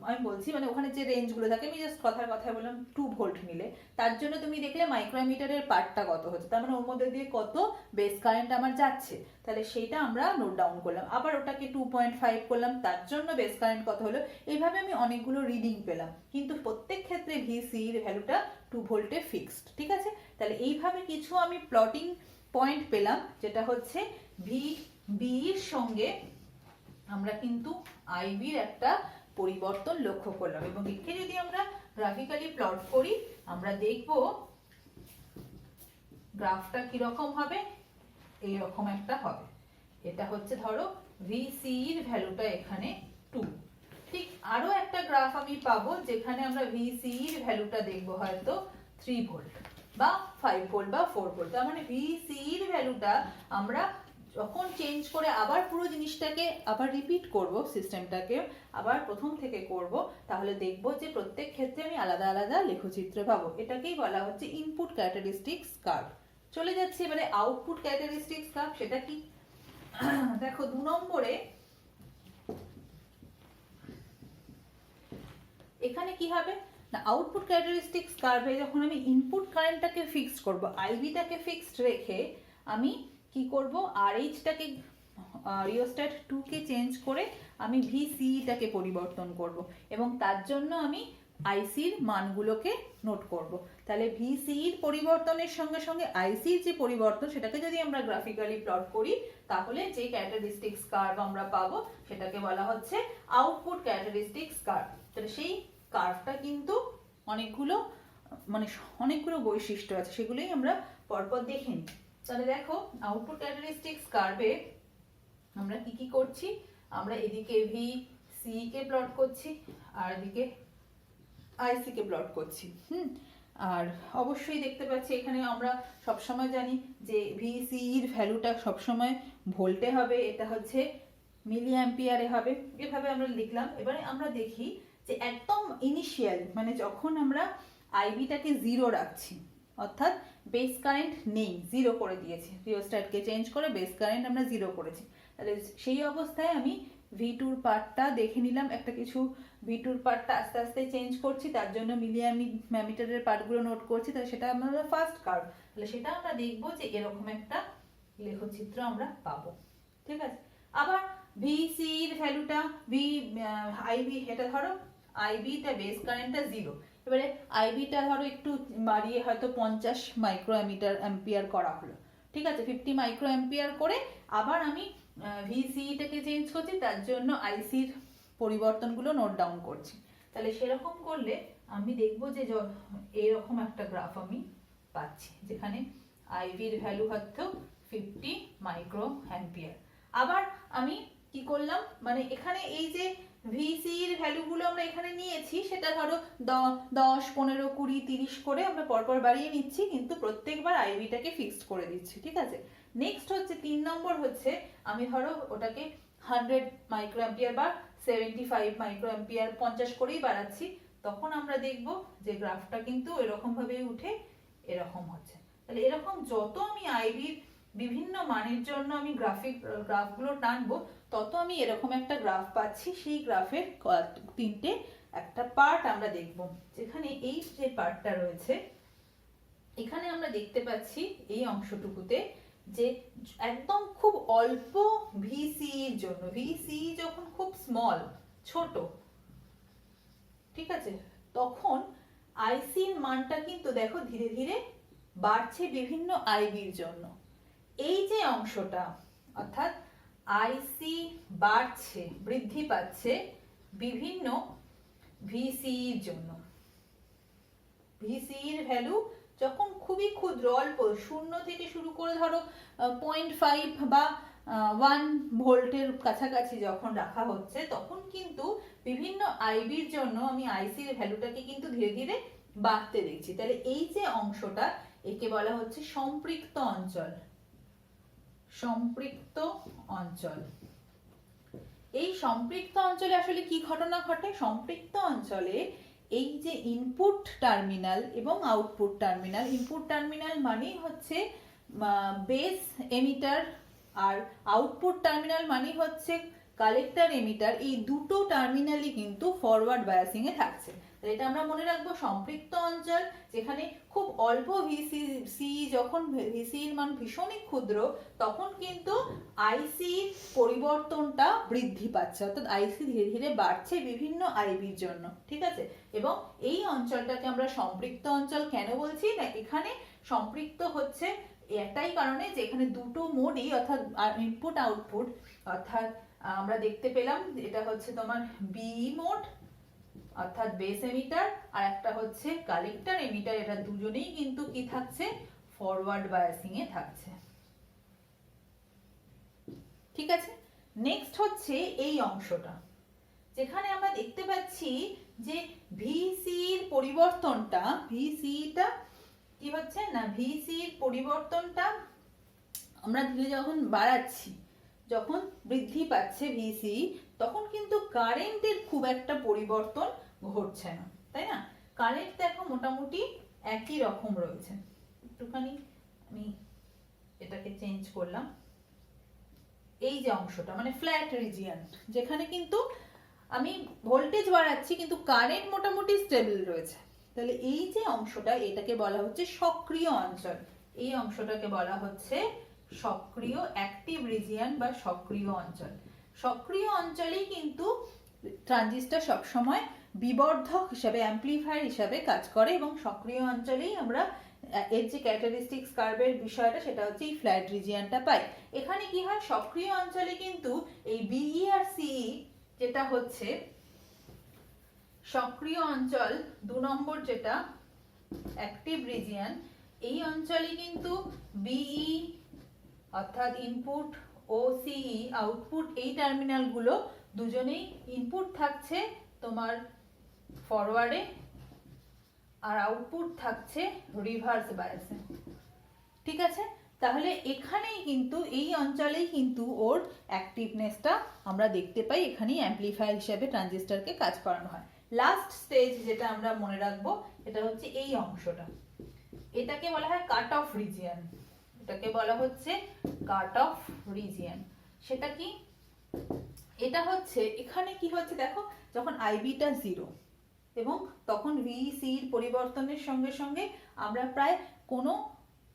আমি বলছি মানে ওখানে যে রেঞ্জগুলো থাকে আমি জাস্ট কথায় বললাম 2 ভোল্ট নিলে, তার জন্য তুমি দেখলে মাইক্রোমিটারের পার্টটা কত হচ্ছে, তার মানে ওর মধ্যে দিয়ে কত বেস কারেন্ট আমার যাচ্ছে, তাহলে সেইটা আমরা নোট ডাউন করলাম। আবার ওটাকে 2.5 করলাম, তার জন্য বেস কারেন্ট কত হলো। এইভাবে আমি অনেকগুলো রিডিং পেলাম, কিন্তু প্রত্যেক ক্ষেত্রে VCর ভ্যালুটা 2 ভোল্টে ফিক্সড, ঠিক আছে। তাহলে এইভাবে কিছু আমি প্লটিং পয়েন্ট পেলাম, যেটা হচ্ছে VBর সঙ্গে আমরা কিন্তু আইবির একটা পরিবর্তন লক্ষ্য করলাম এবং একে যদি আমরা গ্রাফিক্যালি প্লট করি আমরা দেখব গ্রাফটা কিরকম হবে, এইরকম একটা হবে। এটা হচ্ছে ধরো VCর ভ্যালুটা এখানে 2, ঠিক আরো একটা গ্রাফ আমি পাবো যেখানে আমরা VCর ভ্যালুটা দেখবো হয়তো 3 ভোল্ট বা 5 ভোল্ট বা 4 ভোল্ট, তার মানে VCর ভ্যালুটা আমরা যখন চেঞ্জ করে আবার পুরো জিনিসটাকে আবার রিপিট করব, সিস্টেমটাকে আবার প্রথম থেকে করব, তাহলে দেখব যে প্রত্যেক ক্ষেত্রে আমি আলাদা আলাদা লেখচিত্র পাবো। এটাকেই বলা হচ্ছে ইনপুট ক্যারেক্টারিস্টিক্স কার্ভ। চলে যাচ্ছে এবারে আউটপুট ক্যারেক্টারিস্টিক্স কার্ভ। সেটা কি? দেখো 2 নম্বরে এখানে কি হবে না, আউটপুট ক্যারেক্টারিস্টিক্স কার্ভে যখন আমি ইনপুট কারেন্টটাকে ফিক্সড করব, আইভিটাকে ফিক্সড রেখে আমি কি করব, আরএইচটাকে রিওস্ট্যাট 2 কে চেঞ্জ করে আমি ভিসিটাকে পরিবর্তন করব এবং তার জন্য আমি আইসির মানগুলোকে নোট করব। তাহলে ভিসির পরিবর্তনের সঙ্গে সঙ্গে আইসির যে পরিবর্তন সেটাকে যদি আমরা গ্রাফিক্যালি প্লট করি, তাহলে যে ক্যারেক্টারিস্টিক্স কার্ভ আমরা পাবো সেটাকে বলা হচ্ছে আউটপুট ক্যারেক্টারিস্টিক্স কার্ভ। তাহলে সেই কার্ভটা কিন্তু অনেকগুলো বৈশিষ্ট্য আছে, সেগুলোই আমরা পরপর দেখে নিই। তাহলে দেখো আউটপুট ক্যারেক্টারিস্টিক্স কার্ভে আমরা কি কি করছি, আমরা এদিকে ভি সি কে প্লট করছি আর এদিকে আইসি কে প্লট করছি। আর অবশ্যই দেখতে পাচ্ছি এখানে আমরা সবসময় জানি যে ভিসি এর ভ্যালুটা সবসময় ভোল্টে হবে, এটা হচ্ছে মিলি অ্যাম্পিয়ারে হবে। এভাবে আমরা লিখলাম। এবারে আমরা দেখি যে একদম ইনিশিয়াল মানে যখন আমরা আইবিটাকে 0 রাখছি, অর্থাৎ বেস কারেন্ট নেই, 0 করে দিয়েছি, রিওস্ট্যাটকে চেঞ্জ করে বেস কারেন্ট আমরা 0 করেছি, তাহলে সেই অবস্থায় আমি V2 পার্টটা দেখে নিলাম, একটা কিছু V2 পার্টটা আস্তে আস্তে চেঞ্জ করছি, তার জন্য মিলি অ্যামিটারের পার্টগুলো নোট করছি, তাহলে সেটা আমরা ফার্স্ট কার্ভ। তাহলে সেটা আমরা দেখবো যে এরকম একটা লেখচিত্র আমরা পাবো। ঠিক আছে। আবার ভিসি এর ভ্যালুটা আইবি, এটা ধরো আইবিটা বেস কারেন্টটা 0, এবারে আইবিটা ধরো একটু বাড়িয়ে হয়তো 50 মাইক্রো অ্যাম্পিয়ার করা হলো। ঠিক আছে, 50 মাইক্রো অ্যাম্পিয়ার করে আবার আমি ভিসিটাকে চেঞ্জ করছি, তার জন্য আইসির পরিবর্তনগুলো নোট ডাউন করছি। তাহলে সেরকম করলে আমি দেখব যে এরকম একটা গ্রাফ আমি পাচ্ছি, যেখানে আইভির ভ্যালু হচ্ছে 50 মাইক্রো অ্যাম্পিয়ার। আবার আমি কি করলাম, মানে এখানে এই যে ভিসি এর ভ্যালুগুলো আমরা এখানে নিয়েছি, সেটা ধরো 10, 15, 20, 30 করে আমরা পরপর বাড়িয়ে নিচ্ছি, কিন্তু প্রত্যেকবার আইভিটাকে ফিক্সড করে দিচ্ছি। ঠিক আছে। নেক্সট হচ্ছে 3 নম্বর হচ্ছে আমি ধরো ওটাকে 100 মাইক্রো অ্যাম্পিয়ার বা 75 মাইক্রো অ্যাম্পিয়ার 50 করেই বাড়াচ্ছি, তখন আমরা দেখব যে গ্রাফটা কিন্তু এরকম ভাবে উঠে এরকম হচ্ছে। তাহলে এরকম যত আমি আইভির বিভিন্ন মানের জন্য আমি গ্রাফগুলো টানবো, তত আমি এরকম একটা গ্রাফ পাচ্ছি। সেই গ্রাফের 3টে একটা পার্ট আমরা দেখব, যেখানে এই যে পার্টটা রয়েছে এখানে আমরা দেখতে পাচ্ছি এই অংশটুকুতে যে একদম খুব অল্প ভিসি এর জন্য, ভিসি যখন খুব স্মল ছোট, ঠিক আছে, তখন আইসির মানটা কিন্তু দেখো ধীরে ধীরে বাড়ছে বিভিন্ন আইবির জন্য। এই যে অংশটা অর্থাৎ আইসি বাড়ছে, বৃদ্ধি পাচ্ছে বিভিন্ন ভিসির জন্য। ভিসির ভ্যালু যখন খুবই ক্ষুদ্র অল্প 0 থেকে শুরু করে ধরো 0.5 বা 1 ভোল্টের কাছাকাছি যখন রাখা হচ্ছে, তখন কিন্তু বিভিন্ন আইবির জন্য আমি আইসির ভ্যালুটাকে কিন্তু ধীরে ধীরে বাড়তে দেখছি। তাহলে এই যে অংশটা একে বলা হচ্ছে সম্পৃক্ত অঞ্চল। সম্পৃক্ত অঞ্চল। এই সম্পৃক্ত অঞ্চলে আসলে কি ঘটনা ঘটে? সম্পৃক্ত অঞ্চলে এই যে ইনপুট টার্মিনাল এবং আউটপুট টার্মিনাল, ইনপুট টার্মিনাল মানেই হচ্ছে বেস এমিটার আর আউটপুট টার্মিনাল মানেই হচ্ছে কালেক্টর এমিটার, এই দুটো টার্মিনালই কিন্তু ফরওয়ার্ড বায়াসিং এ থাকছে। এটা আমরা মনে রাখবো সম্পৃক্ত অঞ্চল, যেখানে খুব অল্প ভিসি, যখন ভিসির মান ভীষণই ক্ষুদ্র, তখন কিন্তু আইসির পরিবর্তনটা বৃদ্ধি পাচ্ছে, অর্থাৎ আইসি ধীরে ধীরে বাড়ছে বিভিন্ন আইবির জন্য। ঠিক আছে। এবং এই অঞ্চলটাকে আমরা সম্পৃক্ত অঞ্চল কেন বলছি না, এখানে সম্পৃক্ত হচ্ছে একটাই কারণে যে এখানে দুটো মোডই অর্থাৎ ইনপুট আউটপুট, অর্থাৎ আমরা দেখতে পেলাম এটা হচ্ছে তোমার বি মোড অর্থাৎ বেস এমিটার, আর একটা হচ্ছে কালেক্টর এমিটার, এটা দুজনেই কিন্তু কি থাকছে, ফরওয়ার্ড বায়াসিং এ থাকছে। ঠিক আছে। নেক্সট হচ্ছে এই অংশটা, যেখানে আমরা দেখতে পাচ্ছি যে ভিসির পরিবর্তনটা, ভিসিটা কি হচ্ছে না, ভিসির পরিবর্তনটা আমরা ধীরে যখন বাড়াচ্ছি, যখন বৃদ্ধি পাচ্ছে ভিসি, তখন কিন্তু কারেন্টের খুব একটা পরিবর্তন ঘটছে না, তাই না? কারেন্ট দেখো মোটামুটি একই রকম রয়েছে। একটুখানি আমি এটাকে চেঞ্জ করলাম। এই যে অংশটা মানে ফ্ল্যাট রিজিয়ন, যেখানে কিন্তু আমি ভোল্টেজ বাড়াচ্ছি কিন্তু কারেন্ট মোটামুটি স্টেবল রয়েছে, তাহলে এই যে অংশটা এটাকে বলা হচ্ছে সক্রিয় অঞ্চল। এই অংশটাকে বলা হচ্ছে সক্রিয় অ্যাক্টিভ রিজিয়ন বা সক্রিয় অঞ্চল। সক্রিয় অঞ্চলেই কিন্তু ট্রানজিস্টর সবসময় বিবর্ধক হিসাবে, অ্যাম্পলিফায়ার হিসাবে কাজ করে, এবং সক্রিয় অঞ্চলেই আমরা এর যে ক্যারেক্টারিস্টিক্স কার্ভের বিষয়টা সেটা হচ্ছে এই ফ্ল্যাট রিজিয়নটা পাই। এখানে কি হয়, সক্রিয় অঞ্চলে কিন্তু এই বিই আর সিই যেটা হচ্ছে সক্রিয় অঞ্চল 2 নম্বর, যেটা অ্যাক্টিভ রিজিয়ন, এই অঞ্চলে কিন্তু বিই অর্থাৎ ইনপুট ও সিই আউটপুট, এই টার্মিনালগুলো দুজনেই ইনপুট থাকছে তোমার ফরওয়ার্ডে আর আউটপুট থাকছে রিভার্স বায়াসে, ঠিক আছে? তাহলে এখানেই কিন্তু এই অঞ্চলেই কিন্তু ওর অ্যাক্টিভনেসটা আমরা দেখতে পাই, এখানেই অ্যাম্পলিফায়ার হিসেবে ট্রানজিস্টরকে কাজ করানো হয়। লাস্ট স্টেজ যেটা আমরা মনে রাখবো এটা হচ্ছে এই অংশটা, এটাকে বলা হয় কাট অফ রিজিয়ন। এটাকে বলা হচ্ছে কাট অফ রিজিয়ন। সেটা কি? এটা হচ্ছে এখানে কি হচ্ছে দেখো, যখন আইবিটা 0 এবং তখন ভিসির পরিবর্তনের সঙ্গে সঙ্গে আমরা প্রায় কোনো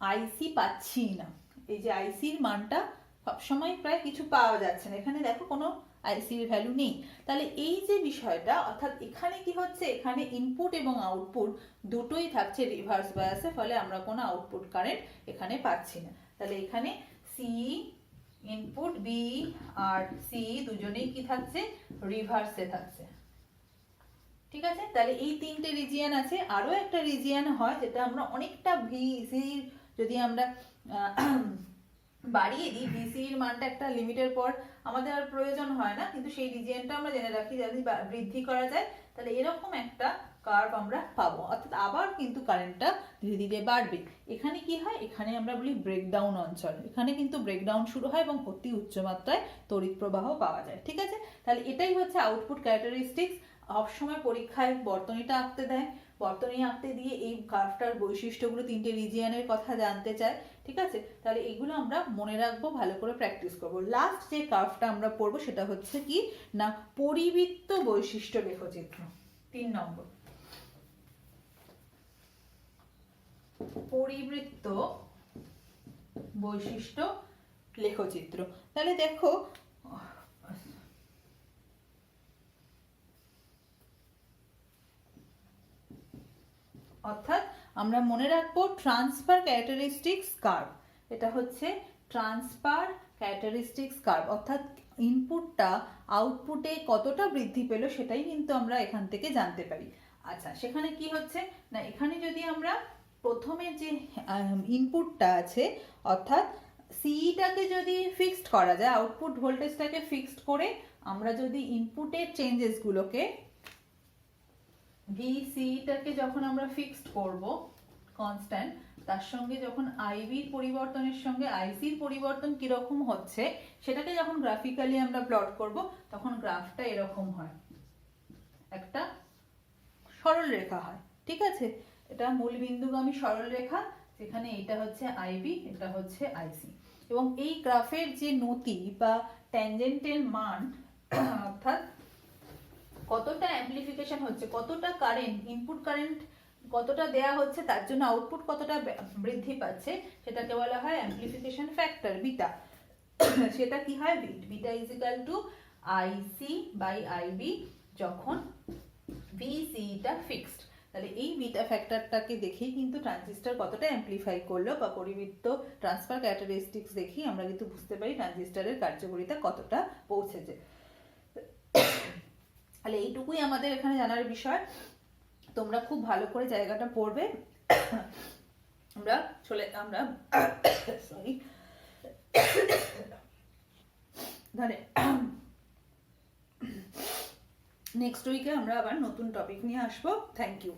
আইসি পাচ্ছি না। এই যে আইসির মানটা সবসময় প্রায় কিছু পাওয়া যাচ্ছে না, এখানে দেখো কোনো আইসির ভ্যালু নেই। তাহলে এই যে বিষয়টা, অর্থাৎ এখানে কি হচ্ছে, এখানে ইনপুট এবং আউটপুট দুটোই থাকছে রিভার্স বায়াসে, ফলে আমরা কোনো আউটপুট কারেন্ট এখানে পাচ্ছি না। তাহলে এখানে সি ইনপুট বি আর সি দুজনেই কি থাকছে, রিভার্সে থাকছে, ঠিক আছে? তাহলে এই 3টে রিজিয়ন আছে। আরো একটা রিজিয়ন হয় যেটা আমরা অনেকটা ভিসি যদি আমরা বাড়িয়ে দিই, ভিসির মানটা একটা লিমিটের পর আমাদের আর প্রয়োজন হয় না, কিন্তু সেই রিজিয়নটা আমরা জেনে রাখি, যদি বৃদ্ধি করা যায় তাহলে এরকম একটা কার্ভ আমরা পাবো, অর্থাৎ আবার কিন্তু কারেন্টটা ধীরে ধীরে বাড়বে। এখানে কি হয়, এখানে আমরা বলি ব্রেকডাউন অঞ্চল, এখানে কিন্তু ব্রেকডাউন শুরু হয় এবং অতি উচ্চ মাত্রায় তড়িৎ প্রবাহ পাওয়া যায়, ঠিক আছে? তাহলে এটাই হচ্ছে আউটপুট ক্যারেক্টারিস্টিক্স। সবসময় পরীক্ষায় বর্তনীটা আঁকতে দেয়, বর্তনী আঁকতে দিয়ে এই কার্ভটার বৈশিষ্ট্যগুলো 3টে রিজিয়নের কথা জানতে চায়, ঠিক আছে? তাহলে এগুলো আমরা মনে রাখবো, ভালো করে প্র্যাকটিস করবো। লাস্ট যে কার্ভটা আমরা পড়বো সেটা হচ্ছে কি না, পরিবৃত্ত বৈশিষ্ট্য লেখচিত্র, 3 নম্বর। পরিবৃত্ত বৈশিষ্ট্য লেখচিত্র। তাহলে দেখো, অর্থাৎ আমরা মনে রাখবো ট্রান্সফার ক্যারেক্টারিস্টিক্স কার্ভ। এটা হচ্ছে ট্রান্সফার ক্যারেক্টারিস্টিক্স কার্ভ, অর্থাৎ ইনপুটটা আউটপুটে কতটা বৃদ্ধি পেল সেটাই কিন্তু আমরা এখান থেকে জানতে পারি। আচ্ছা, সেখানে কি হচ্ছে না, এখানে যদি আমরা প্রথমে যে ইনপুটটা আছে অর্থাৎ সিইটাকে যদি ফিক্সড করা যায়, আউটপুট ভোল্টেজটাকে ফিক্সড করে আমরা যদি ইনপুটের চেঞ্জেসগুলোকে ভিসিটাকে যখন আমরা ফিক্সড করব কনস্ট্যান্ট, তার সঙ্গে যখন আইবির পরিবর্তনের সঙ্গে আইসির পরিবর্তন কিরকম হচ্ছে সেটাকে যখন গ্রাফিক্যালি আমরা প্লট করব, তখন গ্রাফটা এরকম হয়, একটা সরল রেখা হয়, ঠিক আছে? এটা মূল বিন্দুগামী সরল রেখা, যেখানে এটা হচ্ছে আইবি, এটা হচ্ছে আইসি, এবং এই গ্রাফের যে নতি বা ট্যানজেন্টের মান, অর্থাৎ কতটা অ্যাম্পলিফিকেশন হচ্ছে, কতটা কারেন্ট, ইনপুট কারেন্ট কতটা দেয়া হচ্ছে, তার জন্য আউটপুট কতটা বৃদ্ধি পাচ্ছে, সেটাকে বলা হয় অ্যাম্পলিফিকেশন ফ্যাক্টর, বিটা। সেটা কি হয়, beta is equal to IC by IB যখন ভিসিটা ফিক্সড। তাহলে এই বিটা ফ্যাক্টরটাকে দেখেই কিন্তু ট্রানজিস্টর কতটা অ্যাম্পলিফাই করলো বা পরিবৃত্ত ট্রান্সফার ক্যারেক্টারিস্টিক্স দেখেই আমরা কিন্তু বুঝতে পারি ট্রানজিস্টরের কার্যকারিতা কতটা পৌঁছেছে। তাহলে এইটুকুই আমাদের এখানে জানার বিষয়। তোমরা খুব ভালো করে জায়গাটা পড়বে। আমরা সরি ধরে নেক্সট উইকে আমরা আবার নতুন টপিক নিয়ে আসবো। Thank you.